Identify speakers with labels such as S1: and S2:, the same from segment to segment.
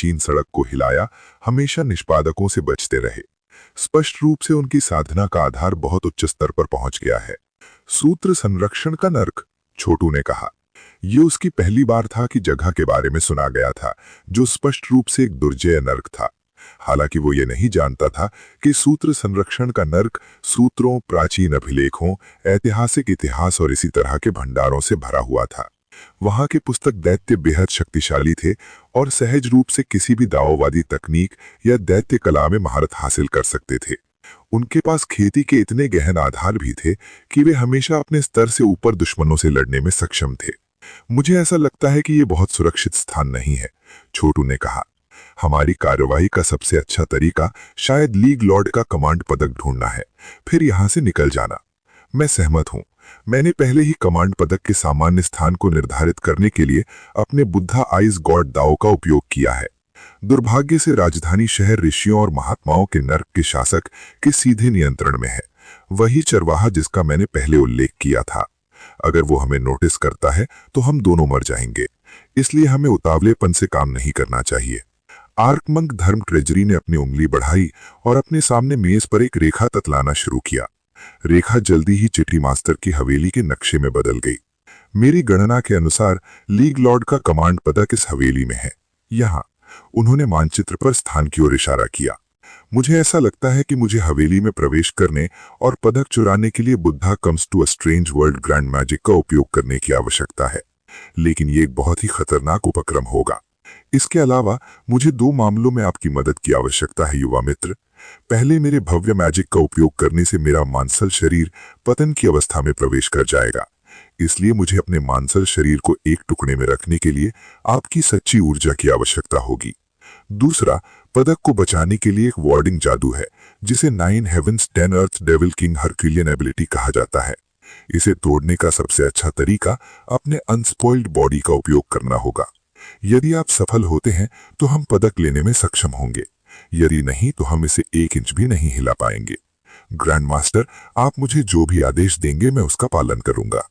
S1: प्राचीन सड़क को हिलाया, हमेशा निष्पादकों से बचते रहे। स्पष्ट रूप से उनकी साधना का आधार बहुत उच्च स्तर पर पहुंच गया है। सूत्र संरक्षण का नर्क, छोटू ने कहा। ये उसकी पहली बार था कि जगह के बारे में सुना गया था जो स्पष्ट रूप से एक दुर्जय नर्क था। हालांकि वो ये नहीं जानता था कि सूत्र संरक्षण का नर्क सूत्रों, प्राचीन अभिलेखों, ऐतिहासिक इतिहास और इसी तरह के भंडारों से भरा हुआ था। वहां के पुस्तक दैत्य बेहद शक्तिशाली थे और सहज रूप से किसी भी दाओवादी तकनीक या दैत्य कला में महारत हासिल कर सकते थे। उनके पास खेती के इतने गहन आधार भी थे कि वे हमेशा अपने स्तर से ऊपर दुश्मनों से लड़ने में सक्षम थे। मुझे ऐसा लगता है कि ये बहुत सुरक्षित स्थान नहीं है, छोटू ने कहा। हमारी कार्यवाही का सबसे अच्छा तरीका शायद लीग लॉर्ड का कमांड पदक ढूंढना है, फिर यहां से निकल जाना। मैं सहमत हूं। मैंने पहले ही कमांड पदक के सामान्य स्थान को निर्धारित करने के लिए अपने बुद्धा आइज गॉड दाव का उपयोग किया है। दुर्भाग्य से राजधानी शहर ऋषियों और महात्माओं के नर्क के शासक के सीधे नियंत्रण में है, वही चरवाहा जिसका मैंने पहले उल्लेख किया था। अगर वो हमें नोटिस करता है तो हम दोनों मर जाएंगे, इसलिए हमें उतावलेपन से काम नहीं करना चाहिए। आर्कमंक धर्म ट्रेजरी ने अपनी उंगली बढ़ाई और अपने सामने मेज पर एक रेखा ततलाना शुरू किया। रेखा जल्दी ही चिट्ठी मास्टर की हवेली के नक्शे में बदल गई। मेरी गणना के अनुसार लीग लॉर्ड का कमांड पदक इस हवेली में है। यहाँ उन्होंने मानचित्र पर स्थान की ओर इशारा किया। मुझे ऐसा लगता है कि मुझे हवेली में प्रवेश करने और पदक चुराने के लिए Buddha comes to a strange world grand magic का उपयोग करने की आवश्यकता है, लेकिन ये एक बहुत ही खतरनाक उपक्रम होगा। इसके अलावा मुझे दो मामलों में आपकी मदद की आवश्यकता है युवा मित्र। पहले, मेरे भव्य मैजिक का उपयोग करने से मेरा मांसल शरीर पतन की अवस्था में प्रवेश कर जाएगा, इसलिए मुझे अपने मांसल शरीर को एक टुकड़े में रखने के लिए आपकी सच्ची ऊर्जा की आवश्यकता होगी। दूसरा, पदक को बचाने के लिए एक वार्डिंग जादू है जिसे 9 हेवंस 10 अर्थ डेविल किंग हरक्यूलियन एबिलिटी कहा जाता है। इसे तोड़ने का सबसे अच्छा तरीका अपने अनस्पॉइल्ड बॉडी का उपयोग करना होगा। यदि आप सफल होते हैं तो हम पदक लेने में सक्षम होंगे, यदि नहीं तो हम इसे 1 इंच भी नहीं हिला पाएंगे। ग्रैंड मास्टर, आप मुझे जो भी आदेश देंगे मैं उसका पालन करूंगा।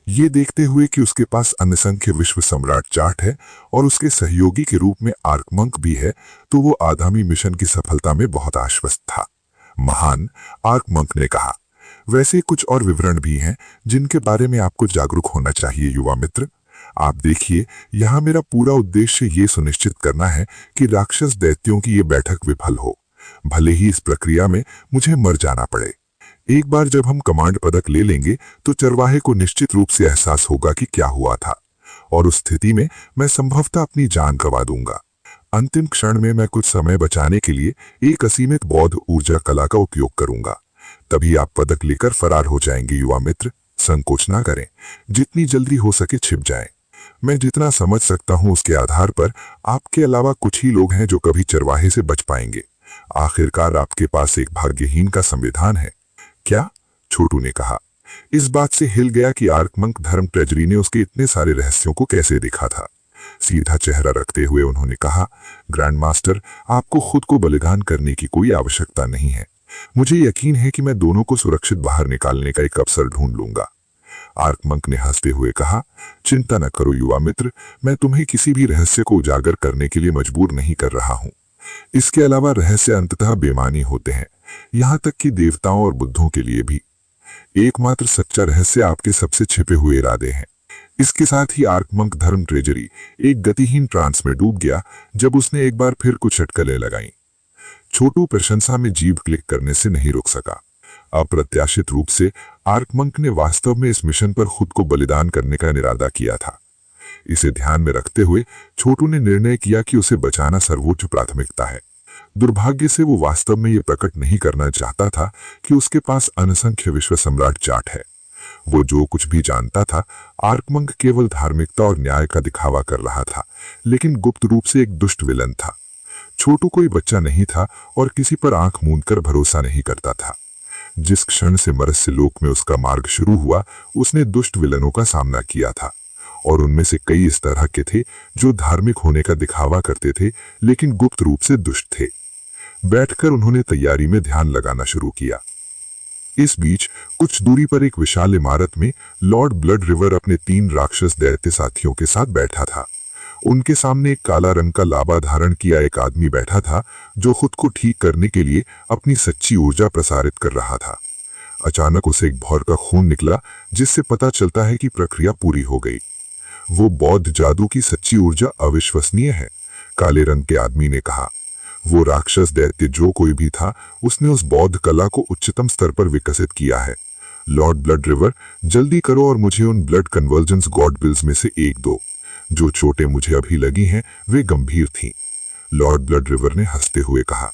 S1: ये देखते हुए कि उसके पास असंख्य विश्व सम्राट चार्ट है और उसके सहयोगी के रूप में आर्कमंक भी है, तो वो आगामी मिशन की सफलता में बहुत आश्वस्त था। महान, आर्कमंक ने कहा। वैसे कुछ और विवरण भी हैं जिनके बारे में आपको जागरूक होना चाहिए युवा मित्र। आप देखिए, यहाँ मेरा पूरा उद्देश्य ये सुनिश्चित करना है कि राक्षस दैत्यों की ये बैठक विफल हो, भले ही इस प्रक्रिया में मुझे मर जाना पड़े। एक बार जब हम कमांड पदक ले लेंगे तो चरवाहे को निश्चित रूप से एहसास होगा कि क्या हुआ था, और उस स्थिति में मैं संभवतः अपनी जान गंवा दूंगा। अंतिम क्षण में मैं कुछ समय बचाने के लिए एक असीमित बौद्ध ऊर्जा कला का उपयोग करूंगा। तभी आप पदक लेकर फरार हो जाएंगे युवा मित्र। संकोच ना करें, जितनी जल्दी हो सके छिप जाएं। मैं जितना समझ सकता हूं उसके आधार पर आपके अलावा कुछ ही लोग हैं जो कभी चरवाहे से बच पाएंगे। आखिरकार आपके पास एक भाग्यहीन का संविधान है। क्या? छोटू ने कहा। इस बात से हिल गया कि आर्कमंक धर्म ट्रेजरी ने उसके इतने सारे रहस्यों को कैसे देखा था। सीधा चेहरा रखते हुए उन्होंने कहा, ग्रैंड मास्टर, आपको खुद को बलिदान करने की कोई आवश्यकता नहीं है। मुझे यकीन है कि मैं दोनों को सुरक्षित बाहर निकालने का एक अवसर ढूंढ लूंगा। आर्कमंक ने हंसते हुए कहा, चिंता न करो युवा मित्र, मैं तुम्हें किसी भी रहस्य को उजागर करने के लिए मजबूर नहीं कर रहा हूं। इसके अलावा रहस्य अंततः बेमानी होते हैं, यहां तक कि देवताओं और बुद्धों के लिए भी। एकमात्र सच्चा रहस्य आपके सबसे छिपे हुए इरादे हैं। इसके साथ ही आर्कमंक धर्म ट्रेजरी एक गतिहीन ट्रांस में डूब गया जब उसने एक बार फिर कुछ अटकलें लगाईं। छोटू प्रशंसा में जीभ क्लिक करने से नहीं रुक सका। अप्रत्याशित रूप से आर्कमंक ने वास्तव में इस मिशन पर खुद को बलिदान करने का इरादा किया था। इसे ध्यान में रखते हुए छोटू ने निर्णय किया कि उसे बचाना सर्वोच्च प्राथमिकता है। दुर्भाग्य से वो वास्तव में ये प्रकट नहीं करना चाहता था कि उसके पास असंख्य विश्व सम्राट चार्ट है। वो जो कुछ भी जानता था, आर्कमंक केवल धार्मिकता और न्याय का दिखावा कर रहा था, लेकिन गुप्त रूप से एक दुष्ट विलन था। छोटू कोई बच्चा नहीं था और किसी पर आंख मूंदकर भरोसा नहीं करता था। जिस क्षण से मरस्य लोक में उसका मार्ग शुरू हुआ, उसने दुष्ट विलनों का सामना किया था, और उनमें से कई इस तरह के थे जो धार्मिक होने का दिखावा करते थे लेकिन गुप्त रूप से दुष्ट थे। बैठकर उन्होंने तैयारी में ध्यान लगाना शुरू किया। इस बीच कुछ दूरी पर एक विशाल इमारत में लॉर्ड ब्लड रिवर अपने 3 राक्षस दैत्य साथियों के साथ बैठा था। उनके सामने एक काला रंग का लावा धारण किया एक आदमी बैठा था, जो खुद को ठीक करने के लिए अपनी सच्ची ऊर्जा प्रसारित कर रहा था। अचानक उसे एक भौर का खून निकला, जिससे पता चलता है कि प्रक्रिया पूरी हो गई। वो बौद्ध जादू की सच्ची ऊर्जा अविश्वसनीय है, काले रंग के आदमी ने कहा। वो राक्षस दैत्य जो कोई भी था, उसने उस बौद्ध कला को उच्चतम स्तर पर विकसित किया है। लॉर्ड ब्लड रिवर, जल्दी करो और मुझे उन ब्लड कन्वर्जेंस गॉड बिल्स में से एक दो। जो चोटें मुझे अभी लगी हैं वे गंभीर थीं। लॉर्ड ब्लड रिवर ने हंसते हुए कहा।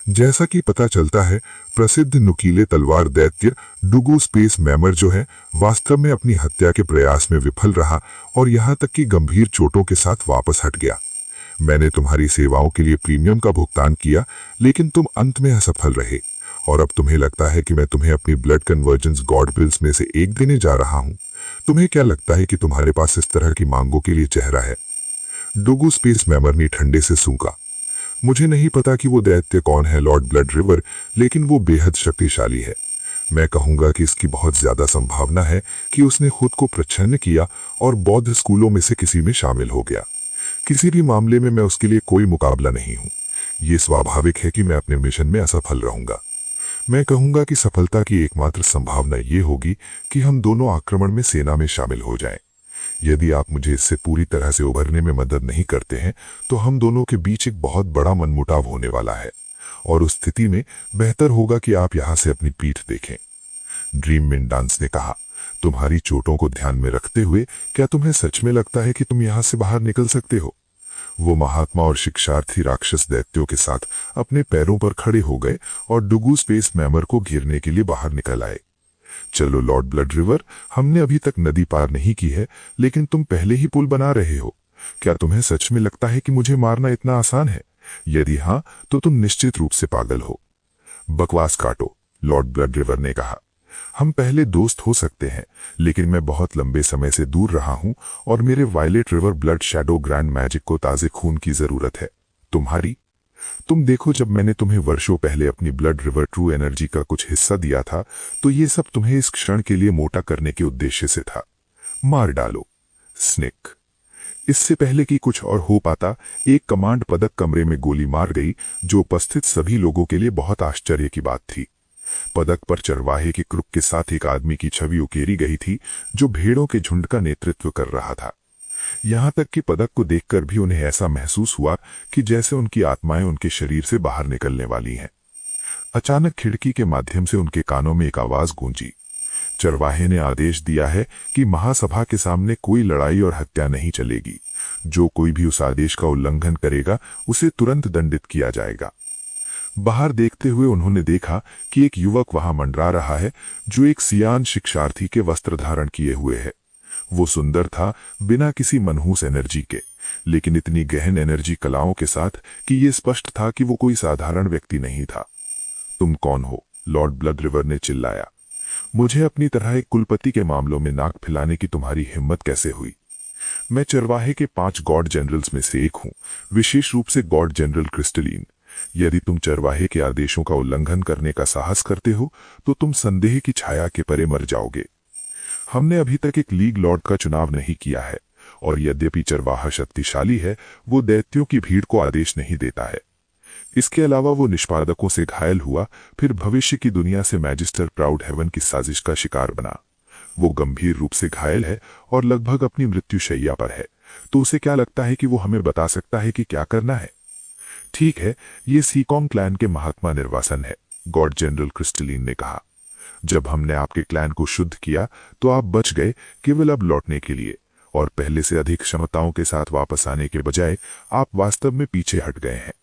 S1: जैसा कि पता चलता है, प्रसिद्ध नुकीले तलवार दैत्य डुगू स्पेस मैमर जो है, वास्तव में अपनी हत्या के प्रयास में विफल रहा और यहां तक कि गंभीर चोटों के साथ वापस हट गया। मैंने तुम्हारी सेवाओं के लिए प्रीमियम का भुगतान किया, लेकिन तुम अंत में असफल रहे और अब तुम्हें लगता है कि मैं तुम्हें अपनी ब्लड कन्वर्जेंस गॉड बिल्स में से एक देने जा रहा हूं। तुम्हें क्या लगता है कि तुम्हारे पास इस तरह की मांगों के लिए चेहरा है? डुगू स्पेस मैमर ने ठंडे से सूंघा। मुझे नहीं पता कि वो दैत्य कौन है लॉर्ड ब्लड रिवर, लेकिन वो बेहद शक्तिशाली है। मैं कहूंगा कि इसकी बहुत ज्यादा संभावना है कि उसने खुद को प्रच्छन्न किया और बौद्ध स्कूलों में से किसी में शामिल हो गया। किसी भी मामले में मैं उसके लिए कोई मुकाबला नहीं हूं। ये स्वाभाविक है कि मैं अपने मिशन में असफल रहूंगा। मैं कहूंगा कि सफलता की एकमात्र संभावना ये होगी कि हम दोनों आक्रमण में सेना में शामिल हो जाएं। यदि आप मुझे इससे पूरी तरह से उभरने में मदद नहीं करते हैं, तो हम दोनों के बीच एक बहुत बड़ा मनमुटाव होने वाला है और उस स्थिति में बेहतर होगा कि आप यहां से अपनी पीठ देखें। ड्रीम मिनडांस ने कहा, तुम्हारी चोटों को ध्यान में रखते हुए क्या तुम्हें सच में लगता है कि तुम यहां से बाहर निकल सकते हो? वो महात्मा और शिक्षार्थी राक्षस दैत्यों के साथ अपने पैरों पर खड़े हो गए और डुगू स्पेस मैमर को घेरने के लिए बाहर निकल आए। चलो लॉर्ड ब्लड रिवर, हमने अभी तक नदी पार नहीं की है, लेकिन तुम पहले ही पुल बना रहे हो। क्या तुम्हें सच में लगता है कि मुझे मारना इतना आसान है? यदि हाँ, तो तुम निश्चित रूप से पागल हो। बकवास काटो, लॉर्ड ब्लड रिवर ने कहा। हम पहले दोस्त हो सकते हैं, लेकिन मैं बहुत लंबे समय से दूर रहा हूं और मेरे violet river blood shadow grand magic को ताजे खून की जरूरत है। तुम्हारी? तुम देखो, जब मैंने तुम्हें वर्षों पहले अपनी ब्लड रिवर ट्रू एनर्जी का कुछ हिस्सा दिया था, तो ये सब तुम्हें इस क्षण के लिए मोटा करने के उद्देश्य से था। मार डालो, स्नेक। इससे पहले कि कुछ और हो पाता, एक कमांड पदक कमरे में गोली मार गई, जो उपस्थित सभी लोगों के लिए बहुत आश्चर्य की बात थी। पदक पर चरवाहे के क्रुक के साथ एक आदमी की छवि उकेरी गई थी, जो भेड़ों के झुंड का नेतृत्व कर रहा था। यहां तक कि पदक को देखकर भी उन्हें ऐसा महसूस हुआ कि जैसे उनकी आत्माएं उनके शरीर से बाहर निकलने वाली हैं। अचानक खिड़की के माध्यम से उनके कानों में एक आवाज गूंजी। चरवाहे ने आदेश दिया है कि महासभा के सामने कोई लड़ाई और हत्या नहीं चलेगी। जो कोई भी उस आदेश का उल्लंघन करेगा, उसे तुरंत दंडित किया जाएगा। बाहर देखते हुए उन्होंने देखा कि एक युवक वहां मंडरा रहा है, जो एक सियान शिक्षार्थी के वस्त्र धारण किए हुए है। वो सुंदर था, बिना किसी मनहूस एनर्जी के, लेकिन इतनी गहन एनर्जी कलाओं के साथ कि ये स्पष्ट था कि वो कोई साधारण व्यक्ति नहीं था। तुम कौन हो? लॉर्ड ब्लड रिवर ने चिल्लाया। मुझे अपनी तरह एक कुलपति के मामलों में नाक फैलाने की तुम्हारी हिम्मत कैसे हुई? मैं चरवाहे के 5 गॉड जनरल्स में से एक हूं, विशेष रूप से गॉड जनरल क्रिस्टलीन। यदि तुम चरवाहे के आदेशों का उल्लंघन करने का साहस करते हो, तो तुम संदेह की छाया के परे मर जाओगे। हमने अभी तक एक लीग लॉर्ड का चुनाव नहीं किया है, और यद्यपि चरवाहा शक्तिशाली है, वो दैत्यों की भीड़ को आदेश नहीं देता है। इसके अलावा वो निष्पादकों से घायल हुआ, फिर भविष्य की दुनिया से मैजिस्टर प्राउड हेवन की साजिश का शिकार बना। वो गंभीर रूप से घायल है और लगभग अपनी मृत्युशैया पर है। तो उसे क्या लगता है कि वो हमें बता सकता है कि क्या करना है? ठीक है, ये सीकॉन्ग क्लैन के महात्मा निर्वासन है, गॉड जनरल क्रिस्टलीन ने कहा। जब हमने आपके क्लैन को शुद्ध किया, तो आप बच गए, केवल अब लौटने के लिए, और पहले से अधिक क्षमताओं के साथ वापस आने के बजाय आप वास्तव में पीछे हट गए हैं।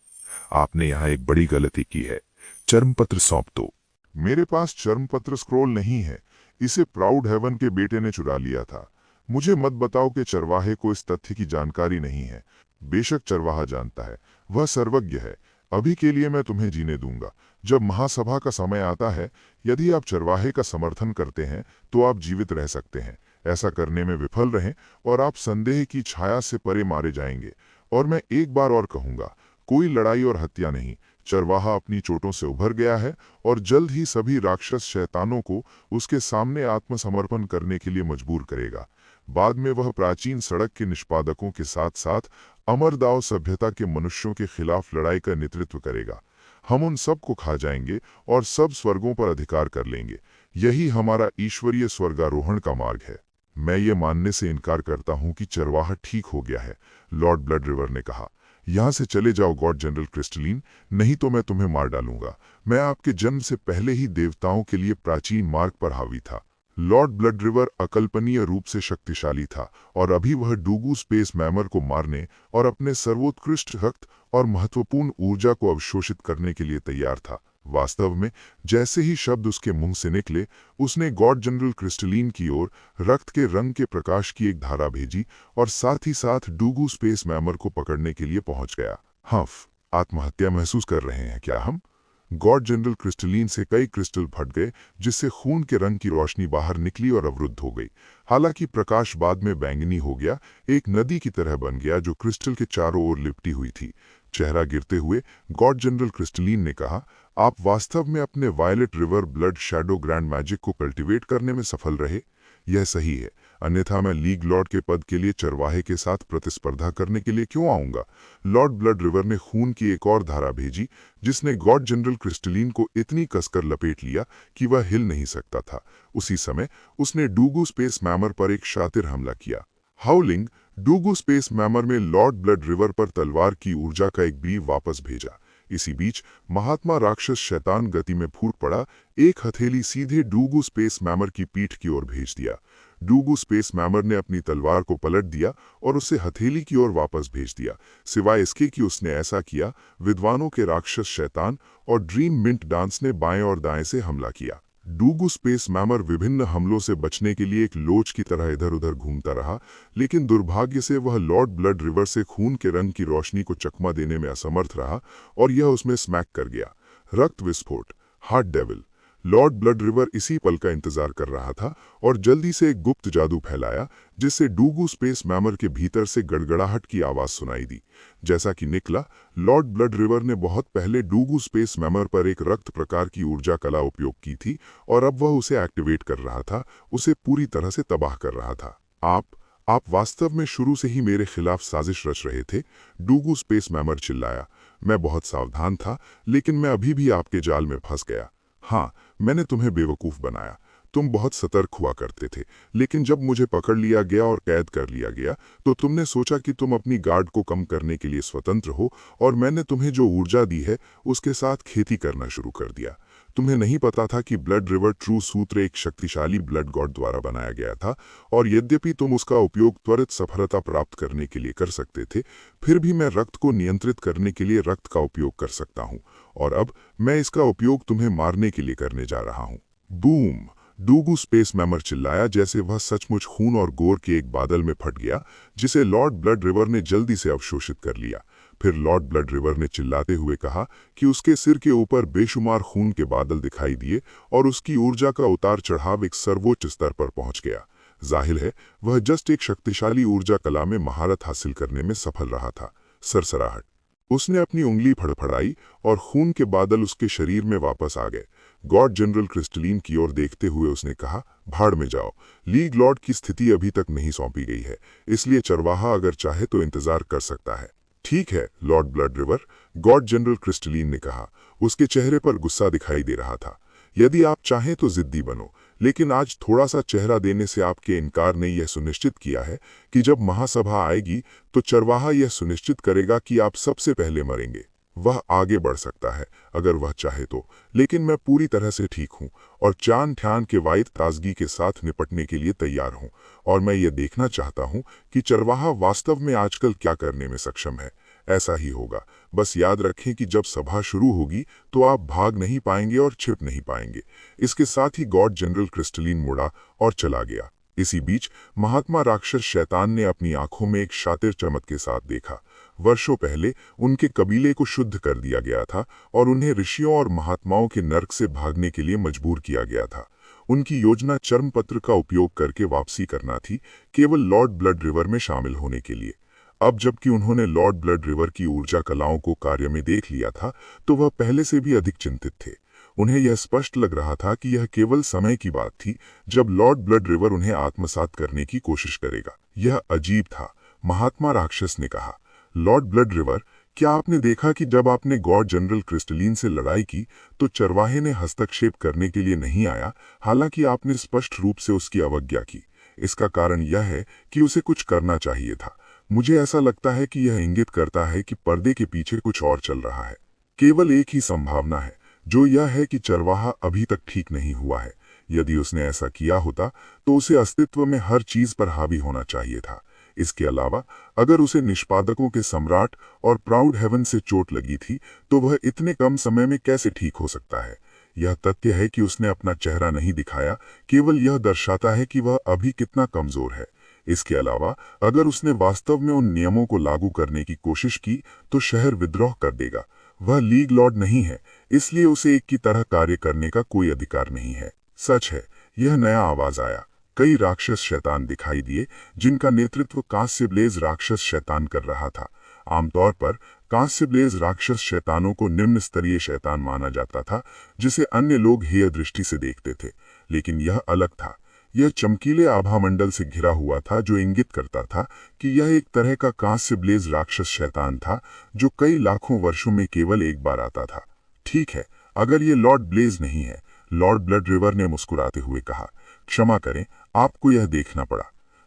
S1: आपने यहाँ एक बड़ी गलती की है। चर्मपत्र सौंप दो।
S2: मेरे पास चर्मपत्र स्क्रॉल नहीं है, इसे प्राउड हेवन के बेटे ने चुरा लिया था। मुझे मत बताओ कि चरवाहे को इस तथ्य की जानकारी नहीं है। बेशक चरवाहा जानता है, वह सर्वज्ञ है। अभी के लिए मैं तुम्हें जीने दूंगा। जब महासभा का समय आता है, यदि आप चरवाहे का समर्थन करते हैं, तो आप जीवित रह सकते हैं। ऐसा करने में विफल रहें और आप संदेह की छाया से परे मारे जाएंगे। और मैं एक बार और कहूंगा, कोई लड़ाई और हत्या नहीं। चरवाहा अपनी चोटों से उभर गया है और जल्द ही सभी राक्षस शैतानों को उसके सामने आत्मसमर्पण करने के लिए मजबूर करेगा। बाद में वह प्राचीन सड़क के निष्पादकों के साथ साथ अमरदाव सभ्यता के मनुष्यों के खिलाफ लड़ाई का नेतृत्व करेगा। हम उन सब को खा जाएंगे और सब स्वर्गों पर अधिकार कर लेंगे। यही हमारा ईश्वरीय स्वर्गारोहण का मार्ग है। मैं ये मानने से इनकार करता हूं कि चरवाहा ठीक हो गया है, लॉर्ड ब्लड रिवर ने कहा। यहां से चले जाओ गॉड जनरल क्रिस्टलीन, नहीं तो मैं तुम्हें मार डालूंगा। मैं आपके जन्म से पहले ही देवताओं के लिए प्राचीन मार्ग पर हावी था। लॉर्ड ब्लड रिवर अकल्पनीय रूप से शक्तिशाली था और अभी वह डूगू स्पेस मैमर को मारने और अपने सर्वोत्कृष्ट रक्त और महत्वपूर्ण ऊर्जा को अवशोषित करने के लिए तैयार था। वास्तव में जैसे ही शब्द उसके मुंह से निकले, उसने गॉड जनरल क्रिस्टलीन की ओर रक्त के रंग के प्रकाश की एक धारा भेजी और साथ ही साथ डूगू स्पेस मैमर को पकड़ने के लिए पहुंच गया। हफ, आत्महत्या महसूस कर रहे हैं क्या हम? गॉड जनरल क्रिस्टलीन से कई क्रिस्टल फट गए, जिससे खून के रंग की रोशनी बाहर निकली और अवरुद्ध हो गई। हालांकि प्रकाश बाद में बैंगनी हो गया, एक नदी की तरह बन गया जो क्रिस्टल के चारों ओर लिपटी हुई थी। चेहरा गिरते हुए गॉड जनरल क्रिस्टलीन ने कहा, आप वास्तव में अपने violet river blood shadow grand magic को कल्टीवेट करने में सफल रहे। यह सही है, अन्यथा मैं लीग लॉर्ड के पद के लिए चरवाहे के साथ प्रतिस्पर्धा करने के लिए क्यों आऊंगा? लॉर्ड ब्लड रिवर ने खून की एक और धारा भेजी, जिसने गॉड जनरल क्रिस्टलीन को इतनी कसकर लपेट लिया कि वह हिल नहीं सकता था। उसी समय उसने डूगू स्पेस मैमर पर एक शातिर हमला किया। हाउलिंग, डूगू स्पेस मैमर में लॉर्ड ब्लड रिवर पर तलवार की ऊर्जा का एक बीव वापस भेजा। इसी बीच महात्मा राक्षस शैतान गति में फूट पड़ा, एक हथेली सीधे डूगू स्पेस मैमर की पीठ की ओर भेज दिया। डूगू स्पेस मैमर ने अपनी तलवार को पलट दिया और उसे हथेली की ओर वापस भेज दिया। सिवाय इसके कि उसने ऐसा किया, विद्वानों के राक्षस शैतान और ड्रीम मिंट डांस ने बाएं और दाएं से हमला किया। डूगू स्पेस मैमर विभिन्न हमलों से बचने के लिए एक लोच की तरह इधर उधर घूमता रहा, लेकिन दुर्भाग्य से वह लॉर्ड ब्लड रिवर से खून के रंग की रोशनी को चकमा देने में असमर्थ रहा और यह उसमें स्मैक कर गया। रक्त विस्फोट, heart devil. Lord blood river इसी पल का इंतजार कर रहा था और जल्दी से एक गुप्त जादू फैलाया, जिससे डूगू स्पेस मैमर के भीतर से गड़गड़ाहट की आवाज सुनाई दी। जैसा कि निकला, लॉर्ड ब्लड रिवर ने बहुत पहले डूगू स्पेस मैमर पर एक रक्त प्रकार की ऊर्जा कला उपयोग की थी और अब वह उसे एक्टिवेट कर रहा था, उसे पूरी तरह से तबाह कर रहा था। आप वास्तव में शुरू से ही मेरे खिलाफ साजिश रच रहे थे, डूगू स्पेस मैमर चिल्लाया। मैं बहुत सावधान था, लेकिन मैं अभी भी आपके जाल में फंस गया। हाँ, मैंने तुम्हें बेवकूफ बनाया। तुम बहुत सतर्क हुआ करते थे, लेकिन जब मुझे पकड़ लिया गया और कैद कर लिया गया, तो तुमने सोचा कि तुम अपनी गार्ड को कम करने के लिए स्वतंत्र हो और मैंने तुम्हें जो ऊर्जा दी है उसके साथ खेती करना शुरू कर दिया। तुम्हें नहीं पता था कि ब्लड रिवर ट्रू सूत्र एक शक्तिशाली ब्लड गॉड द्वारा बनाया गया था और यद्यपि तुम उसका उपयोग त्वरित सफलता प्राप्त करने के लिए कर सकते थे, फिर भी मैं रक्त को नियंत्रित करने के लिए रक्त का उपयोग कर सकता हूँ और अब मैं इसका उपयोग तुम्हें मारने के लिए करने जा रहा हूँ। बूम! डूगू स्पेस मैमर चिल्लाया, जैसे वह सचमुच खून और गोर के एक बादल में फट गया, जिसे लॉर्ड ब्लड रिवर ने जल्दी से अवशोषित कर लिया। फिर लॉर्ड ब्लड रिवर ने चिल्लाते हुए कहा कि उसके सिर के ऊपर बेशुमार खून के बादल दिखाई दिए और उसकी ऊर्जा का उतार चढ़ाव एक सर्वोच्च स्तर पर पहुंच गया। जाहिर है वह जस्ट एक शक्तिशाली ऊर्जा कला में महारत हासिल करने में सफल रहा था। सरसराहट। उसने अपनी उंगली फड़फड़ाई और खून के बादल उसके शरीर में वापस आ गए। गॉड जनरल क्रिस्टलीन की ओर देखते हुए उसने कहा, भाड़ में जाओ। लीग लॉर्ड की स्थिति अभी तक नहीं सौंपी गई है, इसलिए चरवाहा अगर चाहे तो इंतजार कर सकता है। ठीक है Lord blood river, God general crystalline ने कहा। उसके चेहरे पर गुस्सा दिखाई दे रहा था। यदि आप चाहें तो जिद्दी बनो, लेकिन आज थोड़ा सा चेहरा देने से आपके इनकार ने यह सुनिश्चित किया है कि जब महासभा आएगी तो चरवाहा यह सुनिश्चित करेगा कि आप सबसे पहले मरेंगे। वह आगे बढ़ सकता है अगर वह चाहे तो, लेकिन मैं पूरी तरह से ठीक हूँ और चान ठान के वाइद ताजगी के साथ निपटने के लिए तैयार हूँ और मैं ये देखना चाहता हूँ कि चरवाहा वास्तव में आजकल क्या करने में सक्षम है। ऐसा ही होगा। बस याद रखें कि जब सभा शुरू होगी तो आप भाग नहीं पाएंगे और छिप नहीं पाएंगे। इसके साथ ही गॉड जनरल क्रिस्टलीन मुड़ा और चला गया। इसी बीच महात्मा राक्षस शैतान ने अपनी आंखों में एक शातिर चमक के साथ देखा। वर्षों पहले उनके कबीले को शुद्ध कर दिया गया था और उन्हें ऋषियों और महात्माओं के नर्क से भागने के लिए मजबूर किया गया था। उनकी योजना चर्मपत्र का उपयोग करके वापसी करना थी, केवल लॉर्ड ब्लड रिवर में शामिल होने के लिए। अब जबकि उन्होंने लॉर्ड ब्लड रिवर की ऊर्जा कलाओं को कार्य में देख लिया था, तो वह पहले से भी अधिक चिंतित थे।
S1: उन्हें यह स्पष्ट लग रहा था कि यह केवल समय की बात थी जब लॉर्ड ब्लड रिवर उन्हें आत्मसात करने की कोशिश करेगा। यह अजीब था, महात्मा राक्षस ने कहा। लॉर्ड ब्लड रिवर, क्या आपने देखा कि जब आपने गॉड जनरल क्रिस्टलीन से लड़ाई की तो चरवाहे ने हस्तक्षेप करने के लिए नहीं आया, हालांकि आपने स्पष्ट रूप से उसकी अवज्ञा की। इसका कारण यह है कि उसे कुछ करना चाहिए था। मुझे ऐसा लगता है कि यह इंगित करता है कि पर्दे के पीछे कुछ और चल रहा है। केवल एक ही संभावना है, जो यह है कि चरवाहा अभी तक ठीक नहीं हुआ है। यदि उसने ऐसा किया होता तो उसे अस्तित्व में हर चीज पर हावी होना चाहिए था। इसके अलावा अगर उसे निष्पादकों के सम्राट और प्राउड हेवन से चोट लगी थी तो वह इतने कम समय में कैसे ठीक हो सकता है। यह तथ्य है कि उसने अपना चेहरा नहीं दिखाया, केवल यह दर्शाता है कि वह अभी कितना कमजोर है। इसके अलावा अगर उसने वास्तव में उन नियमों को लागू करने की कोशिश की तो शहर विद्रोह कर देगा। वह लीग लॉर्ड नहीं है, इसलिए उसे एक की तरह कार्य करने का कोई अधिकार नहीं है। सच है, यह नया आवाज आया। कई राक्षस शैतान दिखाई दिए जिनका नेतृत्व कांस्य ब्लेज राक्षस शैतान कर रहा था। आमतौर पर कांस्य ब्लेज राक्षस शैतानों को निम्न स्तरीय शैतान माना जाता था, जिसे अन्य लोग हेय दृष्टि से देखते थे, लेकिन यह अलग था। यह चमकीले आभामंडल से घिरा हुआ था जो इंगित करता था कि यह एक तरह का कांस्य ब्लेज राक्षस शैतान था जो कई लाखों वर्षों में केवल एक बार आता था। ठीक है, अगर ये लॉर्ड ब्लेज नहीं है, लॉर्ड ब्लड रिवर ने मुस्कुराते हुए कहा। क्षमा करें, आपको यह देखना पड़ा।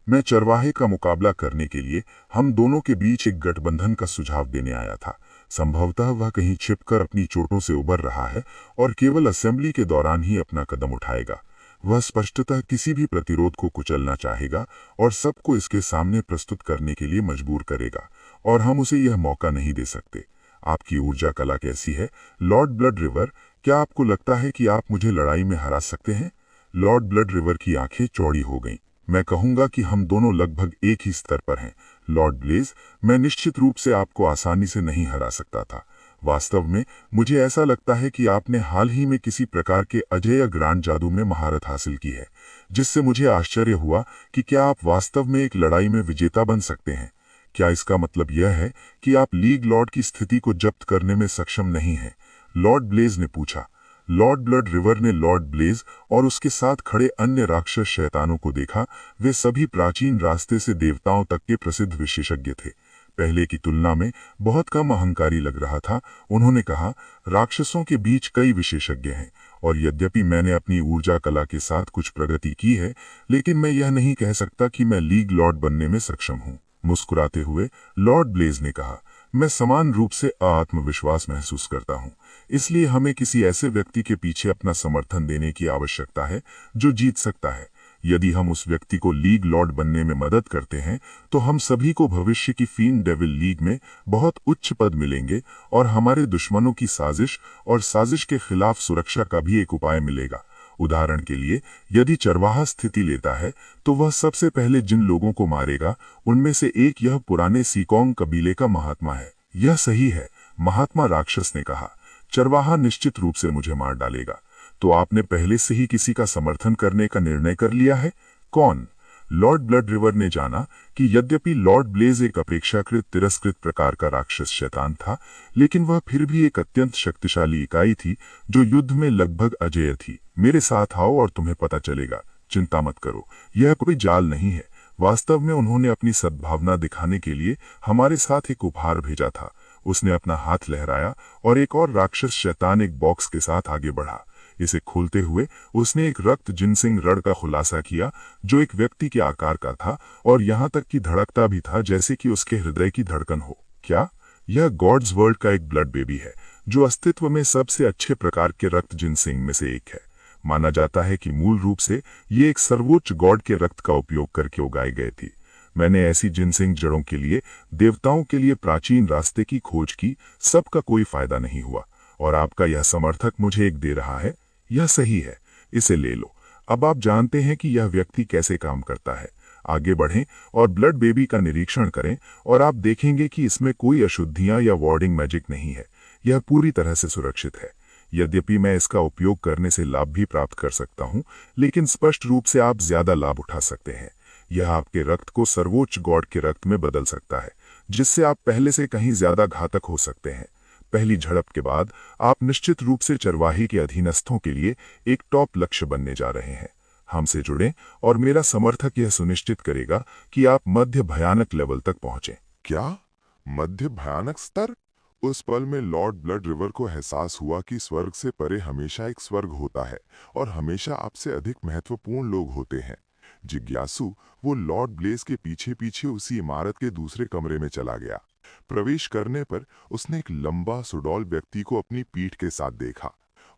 S1: मैं चरवाहे का मुकाबला करने के लिए हम दोनों के बीच एक गठबंधन का सुझाव देने आया था। संभवतः वह कहीं छिपकर अपनी चोटों से उबर रहा है और केवल असेंबली के दौरान ही अपना कदम उठाएगा। वह स्पष्टतः किसी भी प्रतिरोध को कुचलना चाहेगा और सबको इसके सामने प्रस्तुत करने के लिए मजबूर करेगा, और हम उसे यह मौका नहीं दे सकते। आपकी ऊर्जा कला कैसी है, लॉर्ड ब्लड रिवर? क्या आपको लगता है कि आप मुझे लड़ाई में हरा सकते हैं? लॉर्ड ब्लड रिवर की आंखें चौड़ी हो गईं। मैं कहूंगा कि हम दोनों लगभग एक ही स्तर पर हैं। लॉर्ड ब्लेज, मैं निश्चित रूप से आपको आसानी से नहीं हरा सकता था। वास्तव में मुझे ऐसा लगता है कि आपने हाल ही में किसी प्रकार के अजेय ग्रांड जादू में महारत हासिल की है, जिससे मुझे आश्चर्य हुआ कि क्या आप वास्तव में एक लड़ाई में विजेता बन सकते हैं। क्या इसका मतलब यह है कि आप लीग लॉर्ड की स्थिति को जब्त करने में सक्षम नहीं हैं? लॉर्ड ब्लेज ने पूछा। लॉर्ड ब्लड रिवर ने लॉर्ड ब्लेज और उसके साथ खड़े अन्य राक्षस शैतानों को देखा। वे सभी प्राचीन रास्ते से देवताओं तक के प्रसिद्ध विशेषज्ञ थे। पहले की तुलना में बहुत कम अहंकारी लग रहा था। उन्होंने कहा, राक्षसों के बीच कई विशेषज्ञ हैं, और यद्यपि मैंने अपनी ऊर्जा कला के साथ कुछ प्रगति की है, लेकिन मैं यह नहीं कह सकता कि मैं लीग लॉर्ड बनने में सक्षम हूँ। मुस्कुराते हुए लॉर्ड ब्लेज ने कहा, मैं समान रूप से आत्मविश्वास महसूस करता हूँ। इसलिए हमें किसी ऐसे व्यक्ति के पीछे अपना समर्थन देने की आवश्यकता है जो जीत सकता है। यदि हम उस व्यक्ति को लीग लॉर्ड बनने में मदद करते हैं तो हम सभी को भविष्य की फीन डेविल लीग में बहुत उच्च पद मिलेंगे, और हमारे दुश्मनों की साजिश और साजिश के खिलाफ सुरक्षा का भी एक उपाय मिलेगा। उदाहरण के लिए, यदि चरवाहा स्थिति लेता है तो वह सबसे पहले जिन लोगों को मारेगा उनमें से एक यह पुराने सीकोंग कबीले का महात्मा है। यह सही है, महात्मा राक्षस ने कहा। चरवाहा निश्चित रूप से मुझे मार डालेगा। तो आपने पहले से ही किसी का समर्थन करने का निर्णय कर लिया है? कौन? लॉर्ड ब्लड रिवर ने जाना कि यद्यपि लॉर्ड ब्लेज एक अपेक्षाकृत तिरस्कृत प्रकार का राक्षस शैतान था, लेकिन वह फिर भी एक अत्यंत शक्तिशाली इकाई थी जो युद्ध में लगभग अजेय थी। मेरे साथ आओ और तुम्हें पता चलेगा। चिंता मत करो, यह कोई जाल नहीं है। वास्तव में उन्होंने अपनी सद्भावना दिखाने के लिए हमारे साथ एक उपहार भेजा था। उसने अपना हाथ लहराया और एक और राक्षस शैतान एक बॉक्स के साथ आगे बढ़ा। इसे खोलते हुए उसने एक रक्त जिनसिंग रड का खुलासा किया जो एक व्यक्ति के आकार का था और यहां तक कि धड़कता भी था जैसे कि उसके हृदय की धड़कन हो। क्या? यह गॉड्स वर्ल्ड का एक ब्लड बेबी है जो अस्तित्व में सबसे अच्छे प्रकार के रक्त जिनसिंग में से एक है। माना जाता है कि मूल रूप से ये एक सर्वोच्च गॉड के रक्त का उपयोग करके उगाई गई थी। मैंने ऐसी जिनसिंग जड़ों के लिए देवताओं के लिए प्राचीन रास्ते की खोज की, सबका कोई फायदा नहीं हुआ, और आपका यह समर्थक मुझे एक दे रहा है। यह सही है, इसे ले लो। अब आप जानते हैं कि यह व्यक्ति कैसे काम करता है। आगे बढ़ें और ब्लड बेबी का निरीक्षण करें और आप देखेंगे कि इसमें कोई अशुद्धियां या वार्डिंग मैजिक नहीं है। यह पूरी तरह से सुरक्षित है। यद्यपि मैं इसका उपयोग करने से लाभ भी प्राप्त कर सकता हूं, लेकिन स्पष्ट रूप से आप ज्यादा लाभ उठा सकते हैं। यह आपके रक्त को सर्वोच्च गॉड के रक्त में बदल सकता है, जिससे आप पहले से कहीं ज्यादा घातक हो सकते हैं।
S3: पहली झड़प के बाद आप निश्चित रूप से चरवाहे के अधीनस्थों के लिए एक टॉप लक्ष्य बनने जा रहे हैं। हमसे जुड़ें और मेरा समर्थक यह सुनिश्चित करेगा कि आप मध्य भयानक लेवल तक पहुंचें।
S2: क्या? मध्य भयानक स्तर? उस पल में लॉर्ड ब्लड रिवर को एहसास हुआ कि स्वर्ग से परे हमेशा एक स्वर्ग होता है और हमेशा आपसे अधिक महत्वपूर्ण लोग होते हैं। जिज्ञासु वो लॉर्ड ब्लेस के पीछे पीछे उसी इमारत के दूसरे कमरे में चला गया। प्रवेश करने पर उसने एक लंबा सुडौल व्यक्ति को अपनी पीठ के साथ देखा।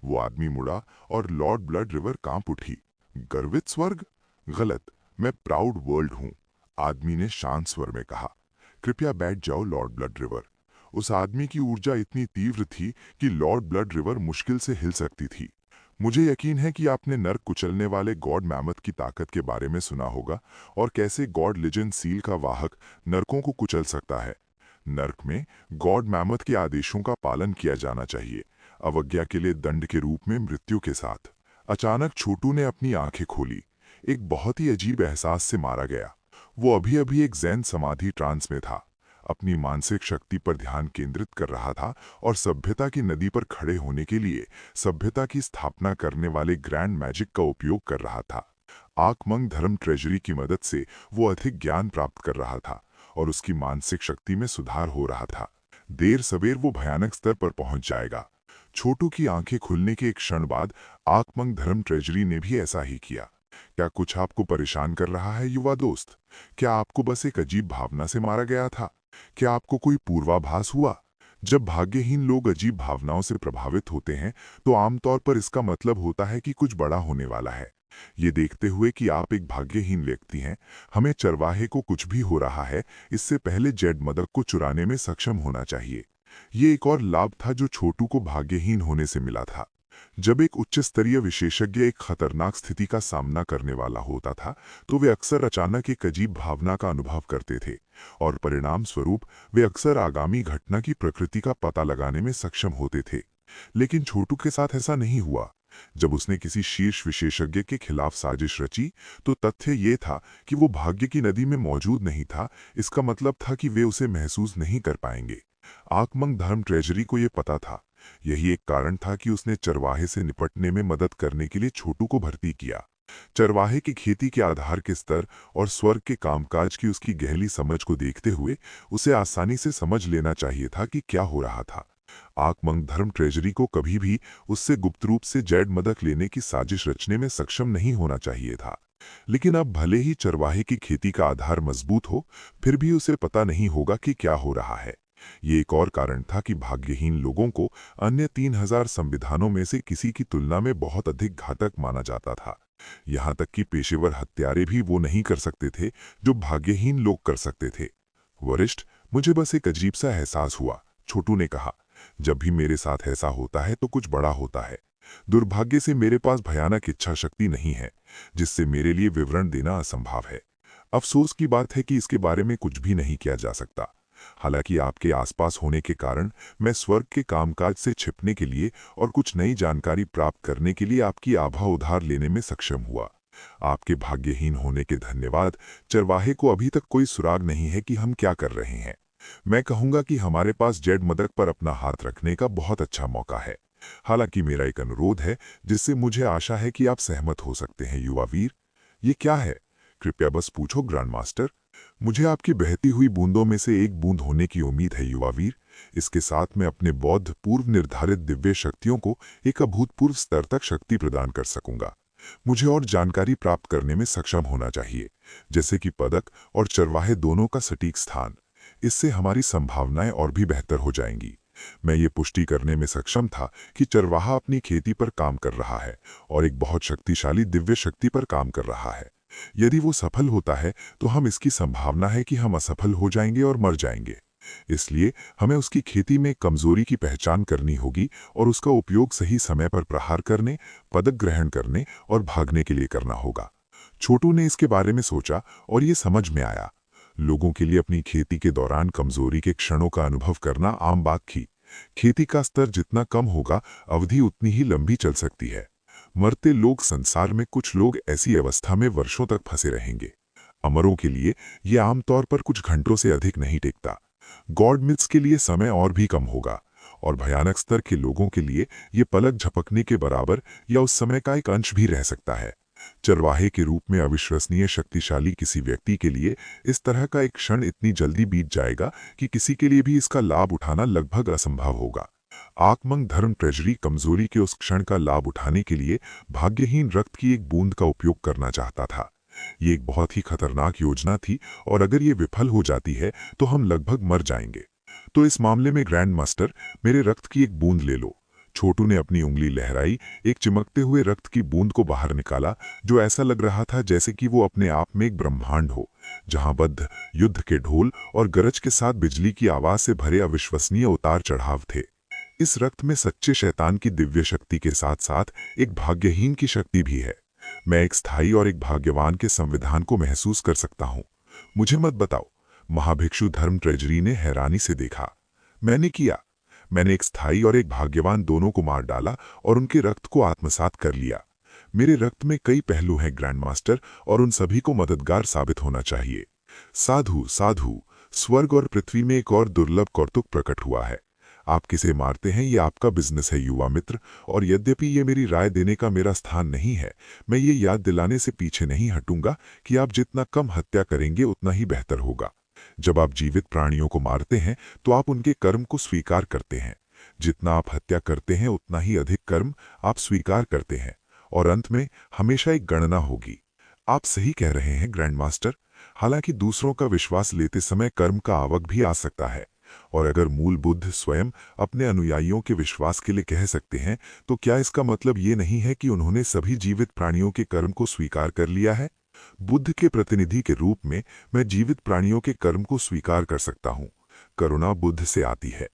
S2: वो आदमी मुड़ा और लॉर्ड ब्लड रिवर कांप उठी। गर्वित स्वर्ग? गलत, मैं प्राउड वर्ल्ड हूं, आदमी ने शांत स्वर में कहा। कृपया बैठ जाओ लॉर्ड ब्लड रिवर। उस आदमी की ऊर्जा इतनी तीव्र थी कि लॉर्ड ब्लड रिवर मुश्किल से हिल सकती थी। मुझे यकीन है कि आपने नर्क कुचलने वाले गॉड मैमथ की ताकत के बारे में सुना होगा और कैसे गॉड लेजेंड सील का वाहक नर्कों को कुचल सकता है। नर्क में गॉड मैमथ के आदेशों का पालन किया जाना चाहिए, अवज्ञा के लिए दंड के रूप में मृत्यु के साथ। अचानक छोटू ने अपनी आंखें खोली। एक बहुत ही अजीब एहसास से मारा गया। वो अभी अभी एक जैन समाधि ट्रांस में था, अपनी मानसिक शक्ति पर ध्यान केंद्रित कर रहा था और सभ्यता की नदी पर खड़े होने के लिए सभ्यता की स्थापना करने वाले ग्रैंड मैजिक का उपयोग कर रहा था। आंखमंग धर्म ट्रेजरी की मदद से वो अधिक ज्ञान प्राप्त कर रहा था और उसकी मानसिक शक्ति में सुधार हो रहा था। देर सवेर वो भयानक स्तर पर पहुंच जाएगा। छोटू की आंखें खुलने के एक क्षण बाद आंखमंग धर्म ट्रेजरी ने भी ऐसा ही किया। क्या कुछ आपको परेशान कर रहा है युवा दोस्त? क्या आपको बस एक अजीब भावना से मारा गया था? क्या आपको कोई पूर्वाभास हुआ? जब भाग्यहीन लोग अजीब भावनाओं से प्रभावित होते हैं तो आमतौर पर इसका मतलब होता है कि कुछ बड़ा होने वाला है। ये देखते हुए कि आप एक भाग्यहीन व्यक्ति हैं, हमें चरवाहे को कुछ भी हो रहा है इससे पहले जेड मदक को चुराने में सक्षम होना चाहिए। ये एक और लाभ था जो छोटू को भाग्यहीन होने से मिला था। जब एक उच्च स्तरीय विशेषज्ञ एक खतरनाक स्थिति का सामना करने वाला होता था तो वे अक्सर अचानक एक अजीब भावना का अनुभव करते थे और परिणाम स्वरूप वे अक्सर आगामी घटना की प्रकृति का पता लगाने में सक्षम होते थे। लेकिन छोटू के साथ ऐसा नहीं हुआ। जब उसने किसी शीर्ष विशेषज्ञ के खिलाफ साजिश रची तो तथ्य ये था कि वो भाग्य की नदी में मौजूद नहीं था। इसका मतलब था कि वे उसे महसूस नहीं कर पाएंगे। आंखमंग धर्म ट्रेजरी को यह पता था। यही एक कारण था कि उसने चरवाहे से निपटने में मदद करने के लिए छोटू को भर्ती किया। चरवाहे की खेती के आधार के स्तर और स्वर्ग के कामकाज की उसकी गहरी समझ को देखते हुए उसे आसानी से समझ लेना चाहिए था कि क्या हो रहा था। आंखमंग धर्म ट्रेजरी को कभी भी उससे गुप्त रूप से जेड मदक लेने की साजिश रचने में सक्षम नहीं होना चाहिए था। लेकिन अब भले ही चरवाहे की खेती का आधार मजबूत हो, फिर भी उसे पता नहीं होगा कि क्या हो रहा है। ये एक और कारण था कि भाग्यहीन लोगों को अन्य 3000 संविधानों में से किसी की तुलना में बहुत अधिक घातक माना जाता था। यहाँ तक कि पेशेवर हत्यारे भी वो नहीं कर सकते थे जो भाग्यहीन लोग कर सकते थे। वरिष्ठ, मुझे बस एक अजीब सा एहसास हुआ, छोटू ने कहा। जब भी मेरे साथ ऐसा होता है तो कुछ बड़ा होता है। दुर्भाग्य से मेरे पास भयानक इच्छा शक्ति नहीं है जिससे मेरे लिए विवरण देना असंभव है। अफसोस की बात है कि इसके बारे में कुछ भी नहीं किया जा सकता। हालांकि आपके आसपास होने के कारण मैं स्वर्ग के कामकाज से छिपने के लिए और कुछ नई जानकारी प्राप्त करने के लिए आपकी आभा उधार लेने में सक्षम हुआ। आपके भाग्यहीन होने के धन्यवाद। चरवाहे को अभी तक कोई सुराग नहीं है कि हम क्या कर रहे हैं। मैं कहूंगा कि हमारे पास जेड मदक पर अपना हाथ रखने का बहुत अच्छा मौका है। हालांकि मेरा एक अनुरोध है जिससे मुझे आशा है कि आप सहमत हो सकते हैं युवा वीर। ये क्या है? कृपया बस पूछो ग्रैंड मास्टर। मुझे आपकी बहती हुई बूंदों में से एक बूंद होने की उम्मीद है युवा वीर। इसके साथ मैं अपने बौद्ध पूर्व निर्धारित दिव्य शक्तियों को एक अभूतपूर्व स्तर तक शक्ति प्रदान कर सकूंगा। मुझे और जानकारी प्राप्त करने में सक्षम होना चाहिए, जैसे कि पदक और चरवाहे दोनों का सटीक स्थान। इससे हमारी संभावनाएं और भी बेहतर हो जाएंगी। मैं ये पुष्टि करने में सक्षम था कि चरवाहा अपनी खेती पर काम कर रहा है और एक बहुत शक्तिशाली दिव्य शक्ति पर काम कर रहा है। यदि वो सफल होता है तो हम इसकी संभावना है कि हम असफल हो जाएंगे और मर जाएंगे। इसलिए हमें उसकी खेती में कमजोरी की पहचान करनी होगी और उसका उपयोग सही समय पर प्रहार करने, पदक ग्रहण करने और भागने के लिए करना होगा। छोटू ने इसके बारे में सोचा और ये समझ में आया। लोगों के लिए अपनी खेती के दौरान कमजोरी के क्षणों का अनुभव करना आम बात थी। खेती का स्तर जितना कम होगा, अवधि उतनी ही लंबी चल सकती है। मरते लोग संसार में कुछ लोग ऐसी अवस्था में वर्षों तक फंसे रहेंगे। अमरों के लिए यह आमतौर पर कुछ घंटों से अधिक नहीं टिकता। गॉड मिथ्स के लिए समय और भी कम होगा
S1: और भयानक स्तर के लोगों के लिए ये पलक झपकने के बराबर या उस समय का एक अंश भी रह सकता है। चरवाहे के रूप में अविश्वसनीय शक्तिशाली किसी व्यक्ति के लिए इस तरह का एक क्षण इतनी जल्दी बीत जाएगा कि किसी के लिए भी इसका लाभ उठाना लगभग असंभव होगा। आक्मंग धर्म ट्रेजरी कमजोरी के उस क्षण का लाभ उठाने के लिए भाग्यहीन रक्त की एक बूंद का उपयोग करना चाहता था। ये एक बहुत ही खतरनाक योजना थी और अगर ये विफल हो जाती है तो हम लगभग मर जाएंगे। तो इस मामले में ग्रैंड मास्टर, मेरे रक्त की एक बूंद ले लो। छोटू ने अपनी उंगली लहराई, एक चिमकते हुए रक्त की बूंद को बाहर निकाला, जो ऐसा लग रहा था जैसे कि वो अपने आप में एक ब्रह्मांड हो, जहां बद्ध युद्ध के ढोल और गरज के साथ बिजली की आवाज से भरे अविश्वसनीय उतार चढ़ाव थे। इस रक्त में सच्चे शैतान की दिव्य शक्ति के साथ साथ एक भाग्यहीन की शक्ति भी है। मैं एक स्थायी और एक भाग्यवान के संविधान को महसूस कर सकता हूं। मुझे मत बताओ, महाभिक्षु धर्म ट्रेजरी ने हैरानी से देखा। मैंने किया। मैंने एक स्थायी और एक भाग्यवान दोनों को मार डाला और उनके रक्त को आत्मसात कर लिया। मेरे रक्त में कई पहलू हैं ग्रैंड मास्टर, और उन सभी को मददगार साबित होना चाहिए। साधु साधु, स्वर्ग और पृथ्वी में एक और दुर्लभ कौतुक प्रकट हुआ है। आप किसे मारते हैं ये आपका बिजनेस है युवा मित्र, और यद्यपि ये मेरी राय देने का मेरा स्थान नहीं है, मैं ये याद दिलाने से पीछे नहीं हटूंगा कि आप जितना कम हत्या करेंगे उतना ही बेहतर होगा। जब आप जीवित प्राणियों को मारते हैं तो आप उनके कर्म को स्वीकार करते हैं। जितना आप हत्या करते हैं उतना ही अधिक कर्म आप स्वीकार करते हैं, और अंत में हमेशा एक गणना होगी। आप सही कह रहे हैं ग्रैंड मास्टर। हालांकि दूसरों का विश्वास लेते समय कर्म का आवक भी आ सकता है, और अगर मूल बुद्ध स्वयं अपने अनुयायियों के विश्वास के लिए कह सकते हैं, तो क्या इसका मतलब ये नहीं है कि उन्होंने सभी जीवित प्राणियों के कर्म को स्वीकार कर लिया है? बुद्ध के प्रतिनिधि के रूप में मैं जीवित प्राणियों के कर्म को स्वीकार कर सकता हूं। करुणा बुद्ध से आती है।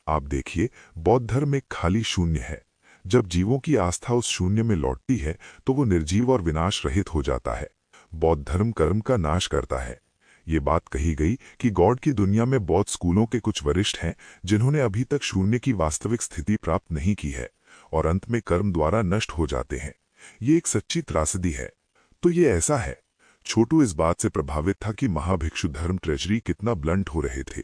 S1: आप देखिए, बौद्ध धर्म एक खाली शून्य है। जब जीवों की आस्था उस शून्य में लौटती है तो वो निर्जीव और विनाश रहित हो जाता है। बौद्ध धर्म कर्म का नाश करता है। ये बात कही गई कि गॉड की दुनिया में बौद्ध स्कूलों के कुछ वरिष्ठ हैं जिन्होंने अभी तक शून्य की वास्तविक स्थिति प्राप्त नहीं की है और अंत में कर्म द्वारा नष्ट हो जाते हैं। ये एक सच्ची त्रासदी है। तो ये ऐसा है। छोटू इस बात से प्रभावित था कि महाभिक्षु धर्म ट्रेजरी कितना ब्लंट हो रहे थे।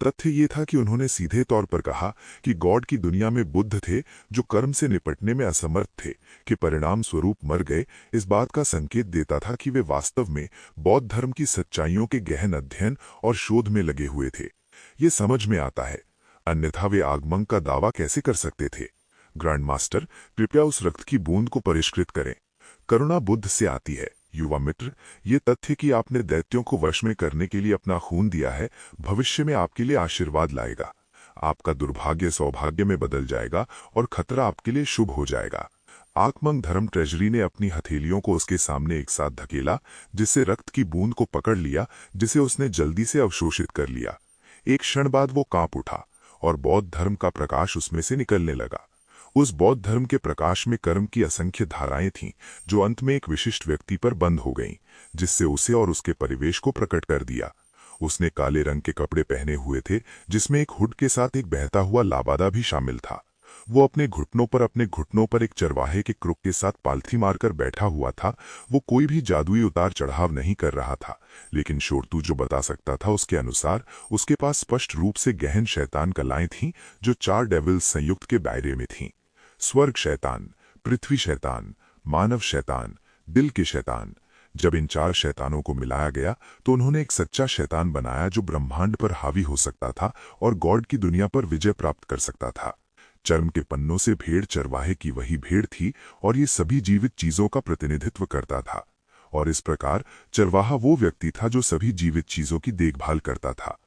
S1: तथ्य ये था कि उन्होंने सीधे तौर पर कहा कि गॉड की दुनिया में बुद्ध थे जो कर्म से निपटने में असमर्थ थे, कि परिणाम स्वरूप मर गए। इस बात का संकेत देता था कि वे वास्तव में बौद्ध धर्म की सच्चाइयों के गहन अध्ययन और शोध में लगे हुए थे। ये समझ में आता है, अन्यथा वे आगमन का दावा कैसे कर सकते थे? ग्रैंड मास्टर, कृपया उस रक्त की बूंद को परिष्कृत करें। करुणा बुद्ध से आती है। युवा मित्र, ये तथ्य कि आपने दैत्यों को वश में करने के लिए अपना खून दिया है, भविष्य में आपके लिए आशीर्वाद लाएगा। आपका दुर्भाग्य सौभाग्य में बदल जाएगा और खतरा आपके लिए शुभ हो जाएगा। आक्मंग धर्म ट्रेजरी ने अपनी हथेलियों को उसके सामने एक साथ धकेला, जिससे रक्त की बूंद को पकड़ लिया, जिसे उसने जल्दी से अवशोषित कर लिया। एक क्षण बाद वो कांप उठा और बौद्ध धर्म का प्रकाश उसमें से निकलने लगा। उस बौद्ध धर्म के प्रकाश में कर्म की असंख्य धाराएं थीं, जो अंत में एक विशिष्ट व्यक्ति पर बंद हो गईं, जिससे उसे और उसके परिवेश को प्रकट कर दिया। उसने काले रंग के कपड़े पहने हुए थे, जिसमें एक हुड के साथ एक बहता हुआ लाबादा भी शामिल था। वो अपने घुटनों पर एक चरवाहे के क्रुक के साथ पालथी मारकर बैठा हुआ था। वो कोई भी जादुई उतार चढ़ाव नहीं कर रहा था, लेकिन शोरतू जो बता सकता था उसके अनुसार उसके पास स्पष्ट रूप से गहन शैतान कलाएं थीं, जो 4 डेविल्स संयुक्त के दायरे में थीं। स्वर्ग शैतान, पृथ्वी शैतान, मानव शैतान, दिल के शैतान। जब इन 4 शैतानों को मिलाया गया तो उन्होंने एक सच्चा शैतान बनाया, जो ब्रह्मांड पर हावी हो सकता था और गॉड की दुनिया पर विजय प्राप्त कर सकता था। चर्म के पन्नों से भेड़ चरवाहे की वही भेड़ थी और ये सभी जीवित चीजों का प्रतिनिधित्व करता था। और इस प्रकार चरवाहा वो व्यक्ति था जो सभी जीवित चीजों की देखभाल करता था।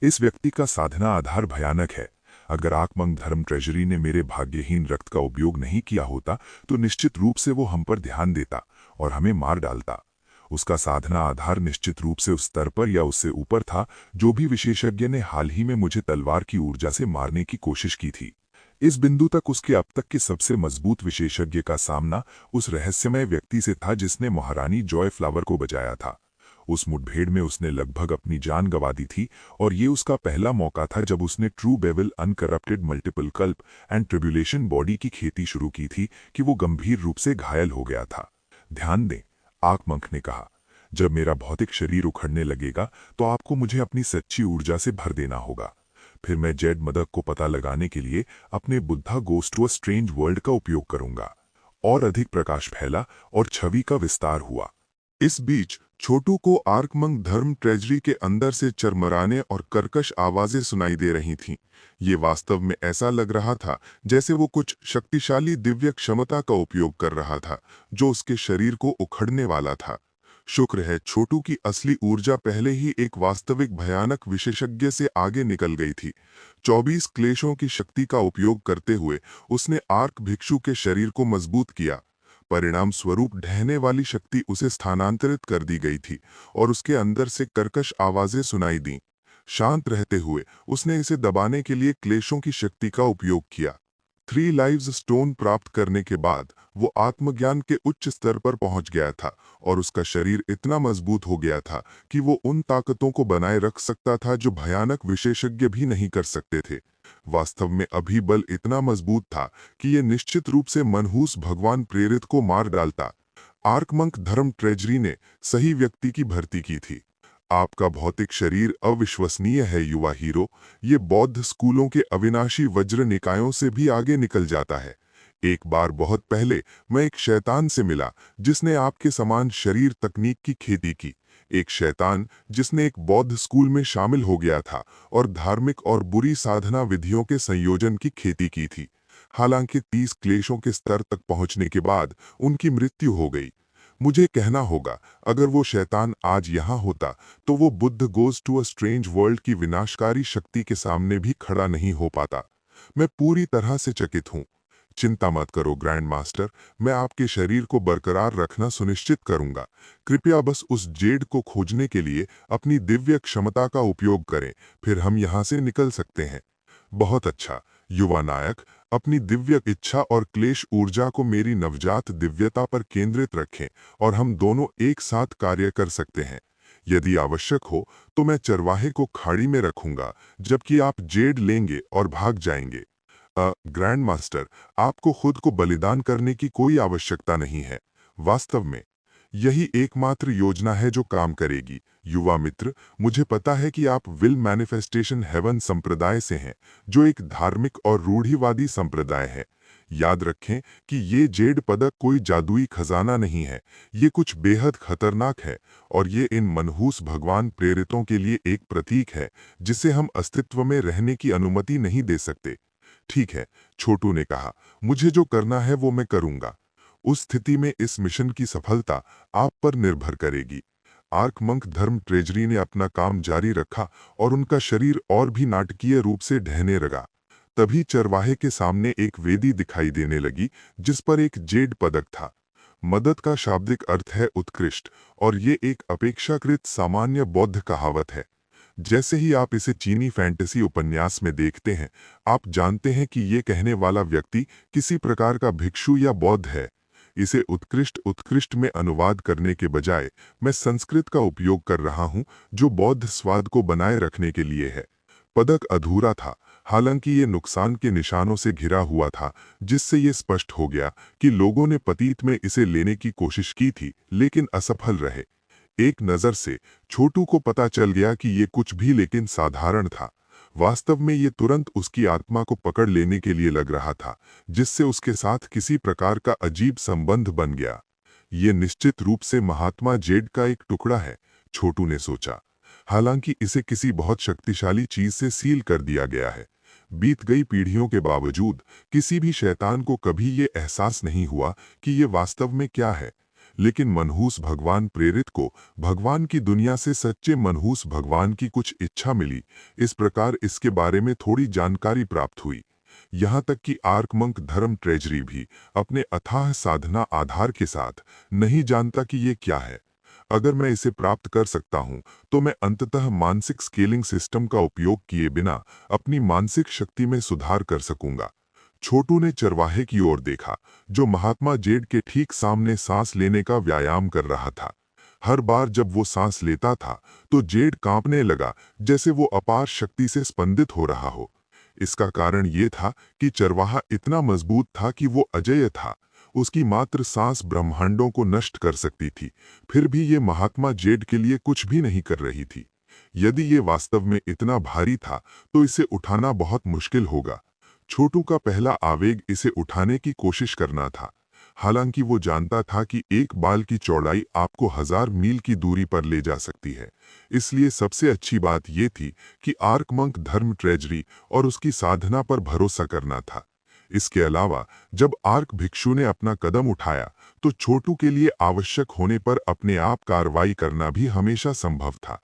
S1: इस व्यक्ति का साधना आधार भयानक है। अगर आक्मंग धर्म ट्रेजरी ने मेरे भाग्यहीन रक्त का उपयोग नहीं किया होता तो निश्चित रूप से वो हम पर ध्यान देता और हमें मार डालता। उसका साधना आधार निश्चित रूप से उस स्तर पर या उससे ऊपर था जो भी विशेषज्ञ ने हाल ही में मुझे तलवार की ऊर्जा से मारने की कोशिश की थी। इस बिंदु तक उसके अब तक के सबसे मजबूत विशेषज्ञ का सामना उस रहस्यमय व्यक्ति से था जिसने महारानी जॉय फ्लावर को बचाया था। उस मुठभेड़ में उसने लगभग अपनी जान गंवा दी थी और ये उसका पहला मौका था जब उसने ट्रू बेविल अनकरप्टेड मल्टीपल कल्प एंड ट्रिब्यूलेशन बॉडी की खेती शुरू की थी कि वो गंभीर रूप से घायल हो गया था। ध्यान दें, आक्मंग ने कहा, जब मेरा भौतिक शरीर उखड़ने लगेगा तो आपको मुझे अपनी सच्ची ऊर्जा से भर देना होगा। फिर मैं जेड मदक को पता लगाने के लिए अपने Buddha ghost to a strange world का उपयोग करूंगा। और अधिक प्रकाश फैला और छवि का विस्तार हुआ।
S2: इस बीच छोटू को आर्कमंक धर्म ट्रेजरी के अंदर से चरमराने और कर्कश आवाजें सुनाई दे रही थीं। ये वास्तव में ऐसा लग रहा था जैसे वो कुछ शक्तिशाली दिव्य क्षमता का उपयोग कर रहा था जो उसके शरीर को उखड़ने वाला था। शुक्र है छोटू की असली ऊर्जा पहले ही एक वास्तविक भयानक विशेषज्ञ से आगे निकल गई थी। 24 क्लेशों की शक्ति का उपयोग करते हुए उसने आर्क भिक्षु के शरीर को मजबूत किया। परिणाम स्वरूप ढहने वाली शक्ति उसे स्थानांतरित कर दी गई थी और उसके अंदर से कर्कश आवाजें सुनाई दीं। शांत रहते हुए उसने इसे दबाने के लिए क्लेशों की शक्ति का उपयोग किया। 3 लाइव्स स्टोन प्राप्त करने के बाद वो आत्मज्ञान के उच्च स्तर पर पहुंच गया था और उसका शरीर इतना मजबूत हो गया था कि वो उन ताकतों को बनाए रख सकता था जो भयानक विशेषज्ञ भी नहीं कर सकते थे। वास्तव में अभी बल इतना मजबूत था कि ये निश्चित रूप से मनहूस भगवान प्रेरित को मार डालता। आर्कमंक धर्म ट्रेजरी ने सही व्यक्ति की भर्ती की थी। आपका भौतिक शरीर अविश्वसनीय है युवा हीरो। ये बौद्ध स्कूलों के अविनाशी वज्र निकायों से भी आगे निकल जाता है। एक बार बहुत पहले मैं एक शैतान से मिला जिसने आपके समान शरीर तकनीक की खेती की। एक शैतान जिसने एक बौद्ध स्कूल में शामिल हो गया था और धार्मिक और बुरी साधना विधियों के संयोजन की खेती की थी। हालांकि 30 क्लेशों के स्तर तक पहुंचने के बाद उनकी मृत्यु हो गई। मुझे कहना होगा, अगर वो शैतान आज यहाँ होता तो वो Buddha goes to a strange world की विनाशकारी शक्ति के सामने भी खड़ा नहीं हो पाता। मैं पूरी तरह से चकित हूँ। चिंता मत करो ग्रैंड मास्टर, मैं आपके शरीर को बरकरार रखना सुनिश्चित करूंगा। कृपया बस उस जेड को खोजने के लिए अपनी दिव्य क्षमता का उपयोग करें, फिर हम यहाँ से निकल सकते हैं। बहुत अच्छा युवा नायक, अपनी दिव्य इच्छा और क्लेश ऊर्जा को मेरी नवजात दिव्यता पर केंद्रित रखें और हम दोनों एक साथ कार्य कर सकते हैं। यदि आवश्यक हो तो मैं चरवाहे को खाड़ी में रखूंगा जबकि आप जेड लेंगे और भाग जाएंगे। ग्रैंड मास्टर, आपको खुद को बलिदान करने की कोई आवश्यकता नहीं है। वास्तव में यही एकमात्र योजना है जो काम करेगी। युवा मित्र, मुझे पता है कि आप विल मैनिफेस्टेशन हेवन संप्रदाय से हैं, जो एक धार्मिक और रूढ़िवादी संप्रदाय है। याद रखें कि ये जेड पदक कोई जादुई खजाना नहीं है, ये कुछ बेहद खतरनाक है और ये इन मनहूस भगवान प्रेरितों के लिए एक प्रतीक है जिसे हम अस्तित्व में रहने की अनुमति नहीं दे सकते। ठीक है, छोटू ने कहा, मुझे जो करना है वो मैं करूंगा। उस स्थिति में इस मिशन की सफलता आप पर निर्भर करेगी। आर्कमंक धर्म ट्रेजरी ने अपना काम जारी रखा और उनका शरीर और भी नाटकीय रूप से ढहने लगा। तभी चरवाहे के सामने एक वेदी दिखाई देने लगी जिस पर एक जेड पदक था। मदद का शाब्दिक अर्थ है उत्कृष्ट और ये एक अपेक्षाकृत सामान्य बौद्ध कहावत है। जैसे ही आप इसे चीनी फैंटेसी उपन्यास में देखते हैं, आप जानते हैं कि ये कहने वाला व्यक्ति किसी प्रकार का भिक्षु या बौद्ध है। इसे उत्कृष्ट में अनुवाद करने के बजाय मैं संस्कृत का उपयोग कर रहा हूं जो बौद्ध स्वाद को बनाए रखने के लिए है। पदक अधूरा था, हालांकि ये नुकसान के निशानों से घिरा हुआ था, जिससे ये स्पष्ट हो गया कि लोगों ने पतीत में इसे लेने की कोशिश की थी लेकिन असफल रहे। एक नज़र से छोटू को पता चल गया कि ये कुछ भी लेकिन साधारण था। वास्तव में ये तुरंत उसकी आत्मा को पकड़ लेने के लिए लग रहा था, जिससे उसके साथ किसी प्रकार का अजीब संबंध बन गया। ये निश्चित रूप से महात्मा जेड का एक टुकड़ा है, छोटू ने सोचा। हालांकि इसे किसी बहुत शक्तिशाली चीज से सील कर दिया गया है। बीत गई पीढ़ियों के बावजूद किसी भी शैतान को कभी ये एहसास नहीं हुआ कि ये वास्तव में क्या है। लेकिन मनहूस भगवान प्रेरित को भगवान की दुनिया से सच्चे मनहूस भगवान की कुछ इच्छा मिली। इस प्रकार इसके बारे में थोड़ी जानकारी प्राप्त हुई। यहाँ तक कि आर्कमंक धर्म ट्रेजरी भी अपने अथाह साधना आधार के साथ नहीं जानता कि ये क्या है। अगर मैं इसे प्राप्त कर सकता हूँ तो मैं अंततः मानसिक स्केलिंग सिस्टम का उपयोग किए बिना अपनी मानसिक शक्ति में सुधार कर सकूंगा। छोटू ने चरवाहे की ओर देखा, जो महात्मा जेड के ठीक सामने सांस लेने का व्यायाम कर रहा था। हर बार जब वो सांस लेता था तो जेड कांपने लगा, जैसे वो अपार शक्ति से स्पंदित हो रहा हो। इसका कारण ये था कि चरवाहा इतना मजबूत था कि वो अजेय था। उसकी मात्र सांस ब्रह्मांडों को नष्ट कर सकती थी, फिर भी ये महात्मा जेड के लिए कुछ भी नहीं कर रही थी। यदि ये वास्तव में इतना भारी था तो इसे उठाना बहुत मुश्किल होगा। छोटू का पहला आवेग इसे उठाने की कोशिश करना था। हालांकि वो जानता था कि एक बाल की चौड़ाई आपको 1000 मील की दूरी पर ले जा सकती है। इसलिए सबसे अच्छी बात ये थी कि आर्कमंक धर्म ट्रेजरी और उसकी साधना पर भरोसा करना था। इसके अलावा जब आर्क भिक्षु ने अपना कदम उठाया तो छोटू के लिए आवश्यक होने पर अपने आप कार्रवाई करना भी हमेशा संभव था।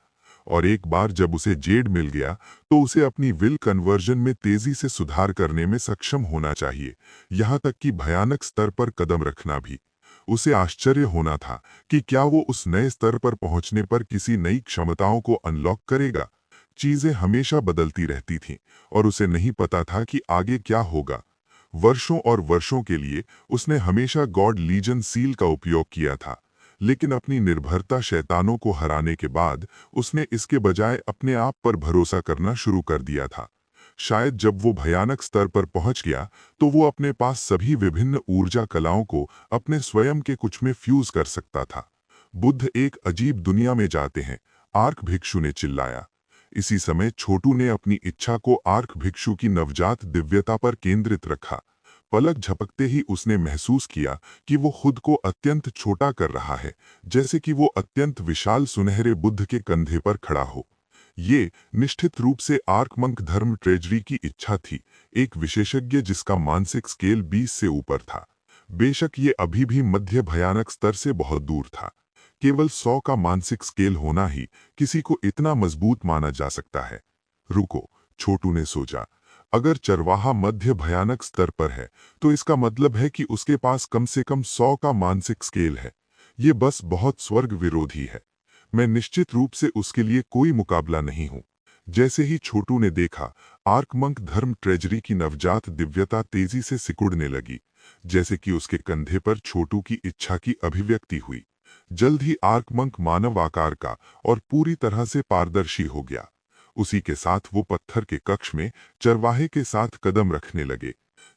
S2: और एक बार जब उसे जेड मिल गया तो उसे अपनी विल कन्वर्जन में तेजी से सुधार करने में सक्षम होना चाहिए, यहाँ तक कि भयानक स्तर पर कदम रखना भी। उसे आश्चर्य होना था कि क्या वो उस नए स्तर पर पहुंचने पर किसी नई क्षमताओं को अनलॉक करेगा। चीजें हमेशा बदलती रहती थीं और उसे नहीं पता था कि आगे क्या होगा। वर्षों और वर्षों के लिए उसने हमेशा गॉड लीजन सील का उपयोग किया था, लेकिन अपनी निर्भरता शैतानों को हराने के बाद उसने इसके बजाय अपने आप पर भरोसा करना शुरू कर दिया था। शायद जब वो भयानक स्तर पर पहुंच गया तो वो अपने पास सभी विभिन्न ऊर्जा कलाओं को अपने स्वयं के कुछ में फ्यूज कर सकता था। बुद्ध एक अजीब दुनिया में जाते हैं, आर्क भिक्षु ने चिल्लाया। इसी समय छोटू ने अपनी इच्छा को आर्क भिक्षु की नवजात दिव्यता पर केंद्रित रखा। पलक झपकते ही उसने महसूस किया कि वो खुद को अत्यंत छोटा कर रहा है, जैसे कि वो अत्यंत विशाल सुनहरे बुद्ध के कंधे पर खड़ा हो। ये निश्चित रूप से आर्कमंक धर्म ट्रेजरी की इच्छा थी, एक विशेषज्ञ जिसका मानसिक स्केल 20 से ऊपर था। बेशक ये अभी भी मध्य भयानक स्तर से बहुत दूर था। केवल 100 का मानसिक स्केल होना ही किसी को इतना मजबूत माना जा सकता है। रुको, छोटू ने सोचा, अगर चरवाहा मध्य भयानक स्तर पर है तो इसका मतलब है कि उसके पास कम से कम 100 का मानसिक स्केल है। ये बस बहुत स्वर्ग विरोधी है। मैं निश्चित रूप से उसके लिए कोई मुकाबला नहीं हूं। जैसे ही छोटू ने देखा, आर्कमंक धर्म ट्रेजरी की नवजात दिव्यता तेजी से सिकुड़ने लगी, जैसे कि उसके कंधे पर छोटू की इच्छा की अभिव्यक्ति हुई। जल्द ही आर्कमंक मानव आकार का और पूरी तरह से पारदर्शी हो गया। उसी के साथ वो पत्थर के कक्ष में चरवाहे के साथ कदम रखने लगे।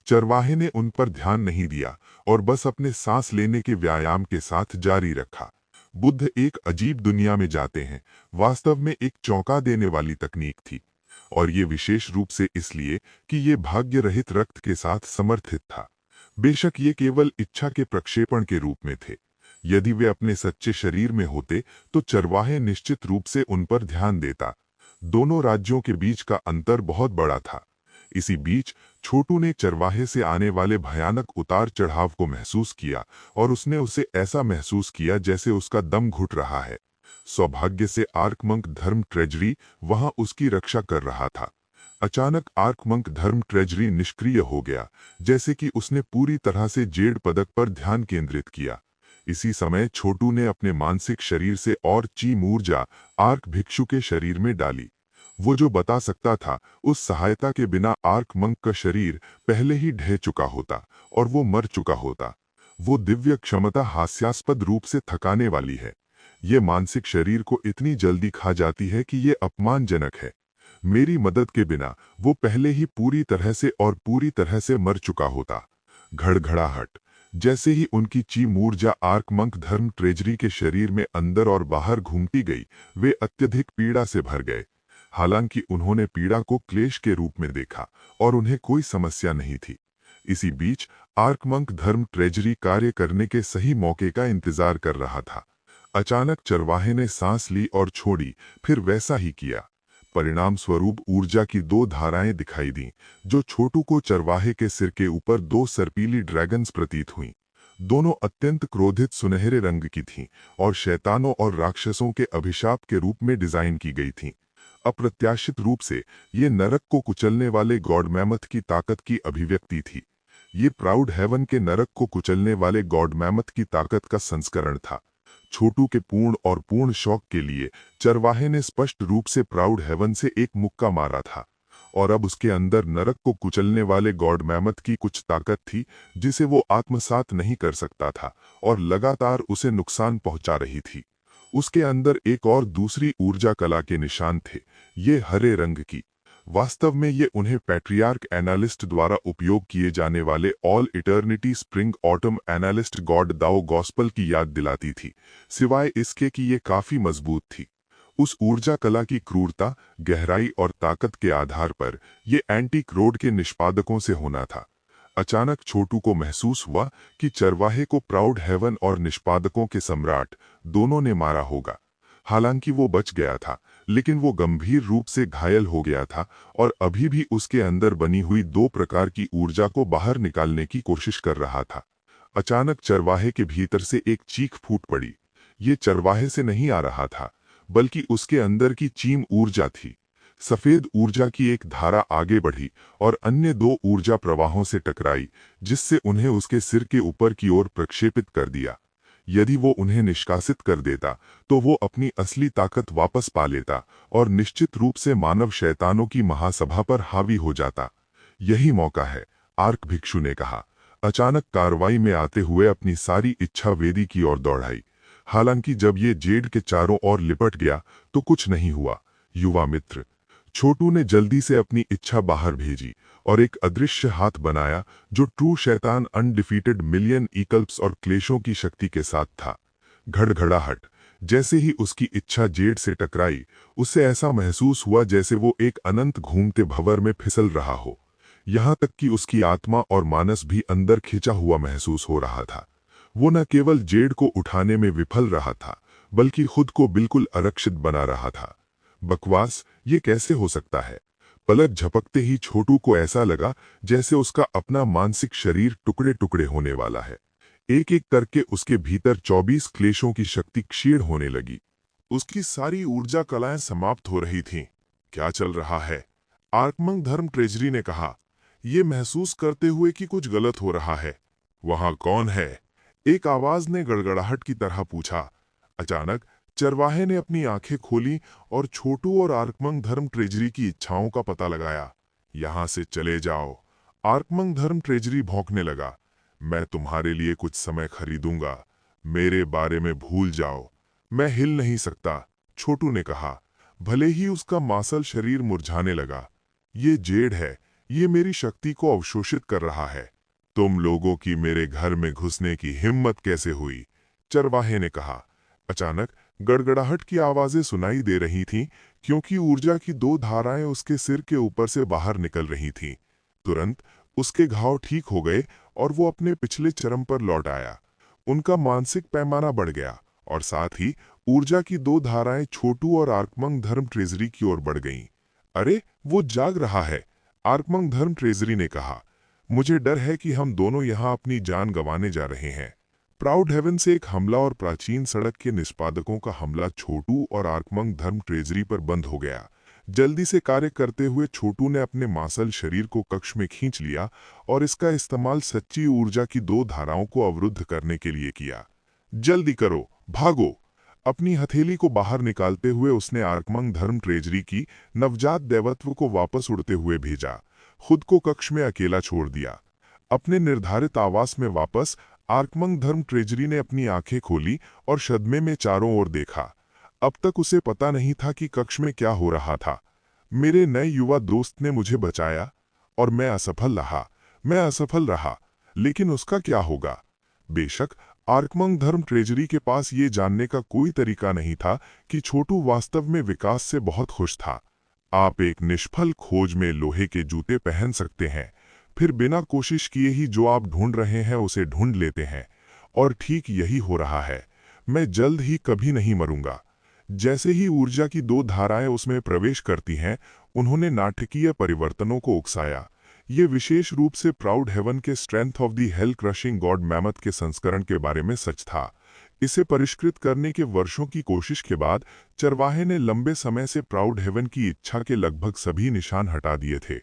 S2: चरवाहे ने उन पर ध्यान नहीं दिया और बस अपने सांस लेने के व्यायाम के साथ जारी रखा। बुद्ध एक अजीब दुनिया में जाते हैं वास्तव में एक चौंका देने वाली तकनीक थी, और ये विशेष रूप से इसलिए कि ये भाग्य रहित रक्त के साथ समर्थित था। बेशक ये केवल इच्छा के प्रक्षेपण के रूप में थे। यदि वे अपने सच्चे शरीर में होते तो चरवाहे निश्चित रूप से उन पर ध्यान देता। दोनों राज्यों के बीच का अंतर बहुत बड़ा था। इसी बीच छोटू ने चरवाहे से आने वाले भयानक उतार चढ़ाव को महसूस किया और उसने उसे ऐसा महसूस किया जैसे उसका दम घुट रहा है। सौभाग्य से आर्कमंक धर्म ट्रेजरी वहां उसकी रक्षा कर रहा था। अचानक आर्कमंक धर्म ट्रेजरी निष्क्रिय हो गया, जैसे कि उसने पूरी तरह से जेड पदक पर ध्यान केंद्रित किया। इसी समय छोटू ने अपने मानसिक शरीर से और चीम ऊर्जा आर्क भिक्षु के शरीर में डाली। वो जो बता सकता था, उस सहायता के बिना आर्कमंक का शरीर पहले ही ढह चुका होता और वो मर चुका होता। वो दिव्य क्षमता हास्यास्पद रूप से थकाने वाली है। ये मानसिक शरीर को इतनी जल्दी खा जाती है कि ये अपमानजनक है। मेरी मदद के बिना वो पहले ही पूरी तरह से मर चुका होता। घड़घड़ाहट। जैसे ही उनकी चीम ऊर्जा आर्कमंक धर्म ट्रेजरी के शरीर में अंदर और बाहर घूमती गई, वे अत्यधिक पीड़ा से भर गए। हालांकि उन्होंने पीड़ा को क्लेश के रूप में देखा और उन्हें कोई समस्या नहीं थी। इसी बीच आर्कमंक धर्म ट्रेजरी कार्य करने के सही मौके का इंतजार कर रहा था। अचानक चरवाहे ने सांस ली और छोड़ी, फिर वैसा ही किया। परिणाम स्वरूप ऊर्जा की 2 धाराएं दिखाई दीं, जो छोटू को चरवाहे के सिर के ऊपर 2 सर्पीली ड्रैगन्स प्रतीत हुईं। दोनों अत्यंत क्रोधित सुनहरे रंग की थीं और शैतानों और राक्षसों के अभिशाप के रूप में डिजाइन की गई थीं। अप्रत्याशित रूप से ये नरक को कुचलने वाले गॉड मैमथ की ताकत की अभिव्यक्ति थी। ये प्राउड हेवन के नरक को कुचलने वाले गॉड मैमथ की ताकत का संस्करण था। छोटू के पूर्ण शौक के लिए चरवाहे ने स्पष्ट रूप से प्राउड हेवन से एक मुक्का मारा था, और अब उसके अंदर नरक को कुचलने वाले गॉड मैमथ की कुछ ताकत थी जिसे वो आत्मसात नहीं कर सकता था और लगातार उसे नुकसान पहुंचा रही थी। उसके अंदर एक और दूसरी ऊर्जा कला के निशान थे, ये हरे रंग की। वास्तव में ये उन्हें पैट्रियार्क एनालिस्ट द्वारा उपयोग किए जाने वाले all eternity spring autumn analyst God दाओ गॉस्पल की याद दिलाती थी, सिवाय इसके कि ये काफी मजबूत थी। उस ऊर्जा कला की क्रूरता, गहराई और ताकत के आधार पर ये एंटीक रोड के निष्पादकों से होना था। अचानक छोटू को महसूस हुआ कि चरवाहे को प्राउड हेवन और निष्पादकों के सम्राट दोनों ने मारा होगा। हालांकि वो बच गया था, लेकिन वो गंभीर रूप से घायल हो गया था और अभी भी उसके अंदर बनी हुई 2 प्रकार की ऊर्जा को बाहर निकालने की कोशिश कर रहा था। अचानक चरवाहे के भीतर से एक चीख फूट पड़ी। ये चरवाहे से नहीं आ रहा था, बल्कि उसके अंदर की चीम ऊर्जा थी। सफेद ऊर्जा की एक धारा आगे बढ़ी और अन्य 2 ऊर्जा प्रवाहों से टकराई, जिससे उन्हें उसके सिर के ऊपर की ओर प्रक्षेपित कर दिया। यदि वो उन्हें निष्कासित कर देता तो वो अपनी असली ताकत वापस पा लेता और निश्चित रूप से मानव शैतानों की महासभा पर हावी हो जाता। यही मौका है, आर्क भिक्षु ने कहा, अचानक कार्रवाई में आते हुए अपनी सारी इच्छा वेदी की ओर दौड़ाई। हालांकि जब ये जेड के चारों ओर लिपट गया तो कुछ नहीं हुआ। युवा मित्र छोटू ने जल्दी से अपनी इच्छा बाहर भेजी और एक अदृश्य हाथ बनाया जो ट्रू शैतान अनडिफीटेड मिलियन इकल्प्स और क्लेशों की शक्ति के साथ था। घड़घड़ाहट। जैसे ही उसकी इच्छा जेड से टकराई, उसे ऐसा महसूस हुआ जैसे वो एक अनंत घूमते भंवर में फिसल रहा हो। यहां तक कि उसकी आत्मा और मानस भी अंदर खिंचा हुआ महसूस हो रहा था। वो न केवल जेड को उठाने में विफल रहा था, बल्कि खुद को बिल्कुल आरक्षित बना रहा था। बकवास, ये कैसे हो सकता है? पलक झपकते ही छोटू को ऐसा लगा जैसे उसका अपना मानसिक शरीर टुकड़े टुकड़े होने वाला है। एक एक करके उसके भीतर 24 क्लेशों की शक्ति क्षीण होने लगी। उसकी सारी ऊर्जा कलाएं समाप्त हो रही थीं। क्या चल रहा है? आर्कमंग धर्म ट्रेजरी ने कहा, ये महसूस करते हुए कि कुछ गलत हो रहा है। वहां कौन है? एक आवाज ने गड़गड़ाहट की तरह पूछा। अचानक चरवाहे ने अपनी आंखें खोली और छोटू और आर्कमंग धर्म ट्रेजरी की इच्छाओं का पता लगाया। यहां से चले जाओ। आर्कमंग धर्म ट्रेजरी भौंकने लगा। मैं तुम्हारे लिए कुछ समय खरीदूंगा। मेरे बारे में भूल जाओ। मैं हिल नहीं सकता, छोटू ने कहा। भले ही उसका मांसल शरीर मुरझाने लगा। ये जेड है, ये मेरी शक्ति को अवशोषित कर रहा है। तुम लोगों की मेरे घर में घुसने की हिम्मत कैसे हुई? चरवाहे ने कहा। अचानक गड़गड़ाहट की आवाजें सुनाई दे रही थीं, क्योंकि ऊर्जा की 2 धाराएं उसके सिर के ऊपर से बाहर निकल रही थीं। तुरंत उसके घाव ठीक हो गए और वो अपने पिछले चरम पर लौट आया। उनका मानसिक पैमाना बढ़ गया और साथ ही ऊर्जा की 2 धाराएं छोटू और आर्कमंग धर्म ट्रेजरी की ओर बढ़ गईं। अरे, वो जाग रहा है, आर्कमंग धर्म ट्रेजरी ने कहा। मुझे डर है कि हम दोनों यहाँ अपनी जान गंवाने जा रहे हैं। प्राउड हेवन से एक हमला और प्राचीन सड़क के निष्पादकों का हमला छोटू और आर्कमंग धर्म ट्रेजरी पर बंद हो गया। जल्दी से कार्य करते हुए छोटू ने अपने मांसल शरीर को कक्ष में खींच लिया और इसका इस्तेमाल सच्ची ऊर्जा की 2 धाराओं को अवरुद्ध करने के लिए किया। जल्दी करो, भागो! अपनी हथेली को बाहर निकालते हुए उसने आर्कमंग धर्म ट्रेजरी की नवजात दैवत्व को वापस उड़ते हुए भेजा। खुद को कक्ष में अकेला छोड़ दिया। अपने निर्धारित आवास में वापस आर्कमंग धर्म ट्रेजरी ने अपनी आंखें खोली और सदमे में चारों ओर देखा। अब तक उसे पता नहीं था कि कक्ष में क्या हो रहा था। मेरे नए युवा दोस्त ने मुझे बचाया और मैं असफल रहा, लेकिन उसका क्या होगा? बेशक आर्कमंग धर्म ट्रेजरी के पास ये जानने का कोई तरीका नहीं था कि छोटू वास्तव में विकास से बहुत खुश था। आप एक निष्फल खोज में लोहे के जूते पहन सकते हैं, फिर बिना कोशिश किए ही जो आप ढूंढ रहे हैं उसे ढूंढ लेते हैं। और ठीक यही हो रहा है। मैं जल्द ही कभी नहीं मरूंगा। जैसे ही ऊर्जा की 2 धाराएं उसमें प्रवेश करती हैं, उन्होंने नाटकीय परिवर्तनों को उकसाया। ये विशेष रूप से प्राउड हेवन के strength of the hell crushing God mammoth के संस्करण के बारे में सच था। इसे परिष्कृत करने के वर्षों की कोशिश के बाद चरवाहे ने लंबे समय से प्राउड हेवन की इच्छा के लगभग सभी निशान हटा दिए थे।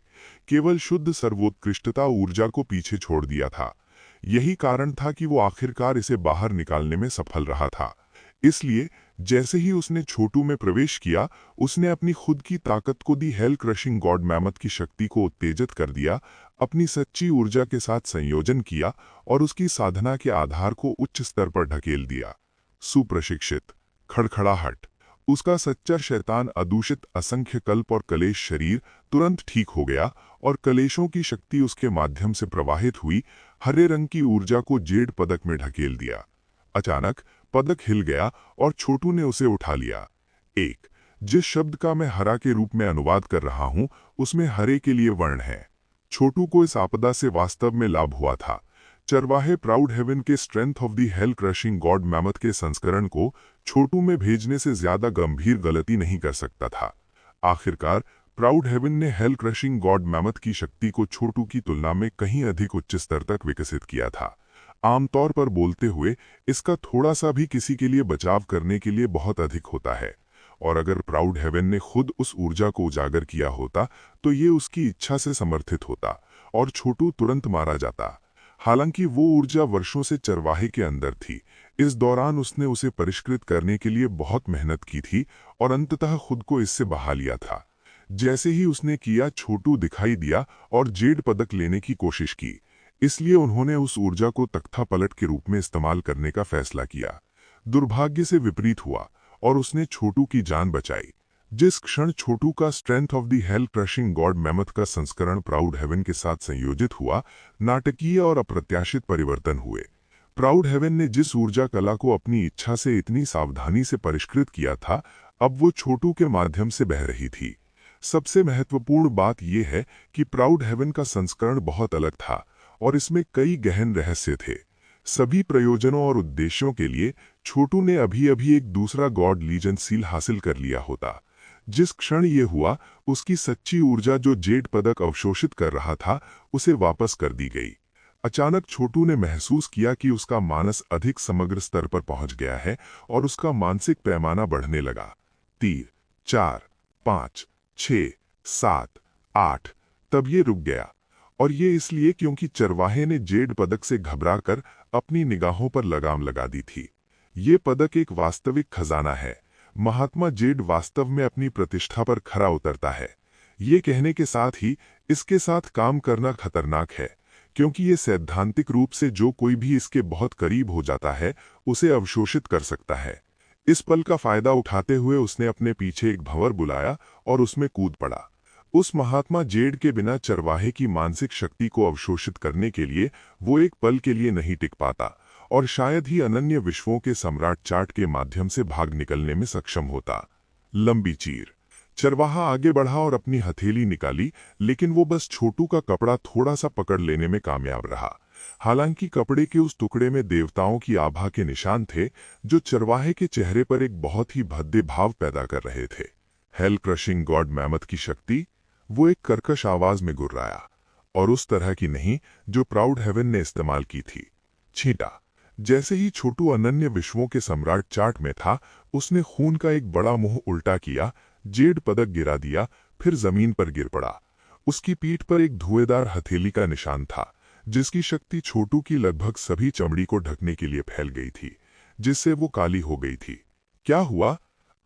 S2: केवल शुद्ध सर्वोत्कृष्टता ऊर्जा को पीछे छोड़ दिया था। यही कारण था कि वो आखिरकार इसे बाहर निकालने में सफल रहा था। इसलिए जैसे ही उसने छोटू में प्रवेश किया, उसने अपनी खुद की ताकत को दी हेल क्रशिंग गॉड मैमथ की शक्ति को उत्तेजित कर दिया, अपनी सच्ची ऊर्जा के साथ संयोजन किया और उसकी साधना के आधार को उच्च स्तर पर ढकेल दिया। सुप्रशिक्षित, खड़खड़ाहट। उसका सच्चा शैतान अदूषित असंख्य कल्प और कलेश शरीर तुरंत ठीक हो गया और कलेशों की शक्ति उसके माध्यम से प्रवाहित हुई, हरे रंग की ऊर्जा को जेड पदक में ढकेल दिया। अचानक पदक हिल गया और छोटू ने उसे उठा लिया। 1, जिस शब्द का मैं हरा के रूप में अनुवाद कर रहा हूं, उसमें हरे के लिए वर्ण है। छोटू को इस आपदा से वास्तव में लाभ हुआ था। चरवाहे प्राउड हेवन के strength of the hell crushing God mammoth के संस्करण को छोटू में भेजने से ज्यादा गंभीर गलती नहीं कर सकता था। आखिरकार प्राउड हेवन ने हेल क्रशिंग गॉड मैमथ की शक्ति को छोटू की तुलना में कहीं अधिक उच्च स्तर तक विकसित किया था। आमतौर पर बोलते हुए इसका थोड़ा सा भी किसी के लिए बचाव करने के लिए बहुत अधिक होता है, और अगर प्राउड हेवन ने खुद उस ऊर्जा को उजागर किया होता तो ये उसकी इच्छा से समर्थित होता और छोटू तुरंत मारा जाता। हालांकि वो ऊर्जा वर्षों से चरवाहे के अंदर थी। इस दौरान उसने उसे परिष्कृत करने के लिए बहुत मेहनत की थी और अंततः खुद को इससे बहा लिया था। जैसे ही उसने किया, छोटू दिखाई दिया और जेड पदक लेने की कोशिश की। इसलिए उन्होंने उस ऊर्जा को तख्ता पलट के रूप में इस्तेमाल करने का फैसला किया। दुर्भाग्य से विपरीत हुआ और उसने छोटू की जान बचाई। जिस क्षण छोटू का strength of the hell crushing God mammoth का संस्करण प्राउड हेवन के साथ संयोजित हुआ, नाटकीय और अप्रत्याशित परिवर्तन हुए। प्राउड हेवन ने जिस ऊर्जा कला को अपनी इच्छा से इतनी सावधानी से परिष्कृत किया था, अब वो छोटू के माध्यम से बह रही थी। सबसे महत्वपूर्ण बात यह है कि प्राउड हेवन का संस्करण बहुत अलग था और इसमें कई गहन रहस्य थे। सभी प्रयोजनों और उद्देश्यों के लिए छोटू ने अभी एक दूसरा गॉड लीजन सील हासिल कर लिया होता। जिस क्षण ये हुआ, उसकी सच्ची ऊर्जा जो जेड पदक अवशोषित कर रहा था, उसे वापस कर दी गई। अचानक छोटू ने महसूस किया कि उसका मानस अधिक समग्र स्तर पर पहुंच गया है और उसका मानसिक पैमाना बढ़ने लगा। 3, 4, 5, 6, 7, 8, तब ये रुक गया। और ये इसलिए क्योंकि चरवाहे ने जेड पदक से घबराकर अपनी निगाहों पर लगाम लगा दी थी। ये पदक एक वास्तविक खजाना है। महात्मा जेड वास्तव में अपनी प्रतिष्ठा पर खरा उतरता है। ये कहने के साथ ही इसके साथ काम करना खतरनाक है, क्योंकि ये सैद्धांतिक रूप से जो कोई भी इसके बहुत करीब हो जाता है, उसे अवशोषित कर सकता है। इस पल का फायदा उठाते हुए उसने अपने पीछे एक भंवर बुलाया और उसमें कूद पड़ा। उस महात्मा जेड के बिना चरवाहे की मानसिक शक्ति को अवशोषित करने के लिए वो एक पल के लिए नहीं टिक पाता और शायद ही अनन्य विश्वों के सम्राट चार्ट के माध्यम से भाग निकलने में सक्षम होता। लंबी चीर। चरवाहा आगे बढ़ा और अपनी हथेली निकाली, लेकिन वो बस छोटू का कपड़ा थोड़ा सा पकड़ लेने में कामयाब रहा। हालांकि कपड़े के उस टुकड़े में देवताओं की आभा के निशान थे, जो चरवाहे के चेहरे पर एक बहुत ही भद्दे भाव पैदा कर रहे थे। हेल क्रशिंग गॉड मैमथ की शक्ति, वो एक कर्कश आवाज में गुर्राया, और उस तरह की नहीं जो प्राउड हेवन ने इस्तेमाल की थी। छींटा। जैसे ही छोटू अनन्य विश्वों के सम्राट चार्ट में था, उसने खून का एक बड़ा मुंह उल्टा किया, जेड पदक गिरा दिया, फिर जमीन पर गिर पड़ा। उसकी पीठ पर एक धुएंदार हथेली का निशान था, जिसकी शक्ति छोटू की लगभग सभी चमड़ी को ढकने के लिए फैल गई थी, जिससे वो काली हो गई थी। क्या हुआ?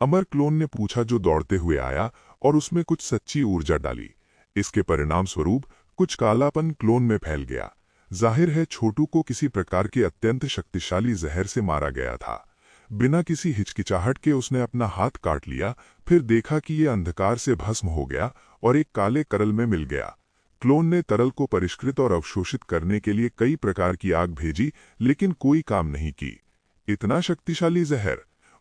S2: अमर क्लोन ने पूछा, जो दौड़ते हुए आया और उसमें कुछ सच्ची ऊर्जा डाली। इसके परिणाम स्वरूप कुछ कालापन क्लोन में फैल गया। जाहिर है छोटू को किसी प्रकार के अत्यंत शक्तिशाली जहर से मारा गया था। बिना किसी हिचकिचाहट के उसने अपना हाथ काट लिया, फिर देखा कि ये अंधकार से भस्म हो गया और एक काले तरल में मिल गया। क्लोन ने तरल को परिष्कृत और अवशोषित करने के लिए कई प्रकार की आग भेजी, लेकिन कोई काम नहीं की। इतना शक्तिशाली जहर!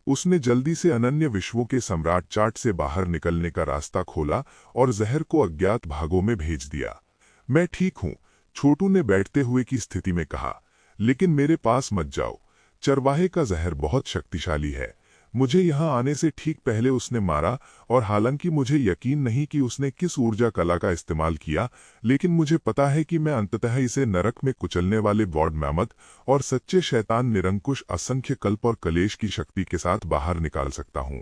S2: उसने जल्दी से अनन्य विश्वों के सम्राट चार्ट से बाहर निकलने का रास्ता खोला और जहर को अज्ञात भागों में भेज दिया। मैं ठीक हूं, छोटू ने बैठते हुए की स्थिति में कहा, लेकिन मेरे पास मत जाओ। चरवाहे का जहर बहुत शक्तिशाली है। मुझे यहां आने से ठीक पहले उसने मारा, और हालांकि मुझे यकीन नहीं कि उसने किस ऊर्जा कला का इस्तेमाल किया, लेकिन मुझे पता है कि मैं अंततः इसे नरक में कुचलने वाले गॉड मैमथ और सच्चे शैतान निरंकुश असंख्य कल्प और कलेश की शक्ति के साथ बाहर निकाल सकता हूं।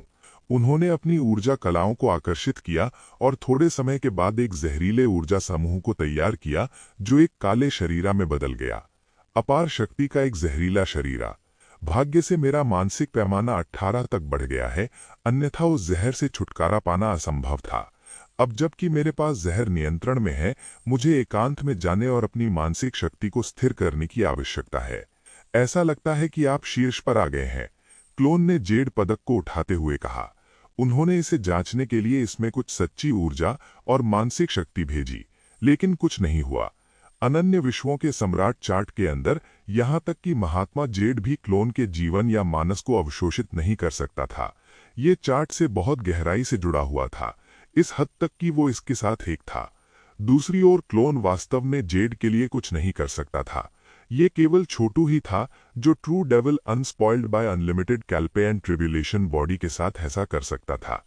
S2: उन्होंने अपनी ऊर्जा कलाओं को आकर्षित किया और थोड़े समय के बाद एक जहरीले ऊर्जा समूह को तैयार किया, जो एक काले शरीरा में बदल गया। अपार शक्ति का एक जहरीला शरीरा। भाग्य से मेरा मानसिक पैमाना 18 तक बढ़ गया है, अन्यथा उस जहर से छुटकारा पाना असंभव था। अब जबकि मेरे पास जहर नियंत्रण में है, मुझे एकांत में जाने और अपनी मानसिक शक्ति को स्थिर करने की आवश्यकता है। ऐसा लगता है कि आप शीर्ष पर आ गए हैं, क्लोन ने जेड पदक को उठाते हुए कहा। उन्होंने इसे जांचने के लिए इसमें कुछ सच्ची ऊर्जा और मानसिक शक्ति भेजी, लेकिन कुछ नहीं हुआ। अनन्य विश्वों के सम्राट चार्ट के अंदर यहां तक कि महात्मा जेड भी क्लोन के जीवन या मानस को अवशोषित नहीं कर सकता था। ये चार्ट से बहुत गहराई से जुड़ा हुआ था, इस हद तक कि वो इसके साथ एक था। दूसरी ओर क्लोन वास्तव में जेड के लिए कुछ नहीं कर सकता था। ये केवल छोटू ही था जो true devil unspoiled by unlimited कैल्पे एंड ट्रिब्यूलेशन बॉडी के साथ ऐसा कर सकता था।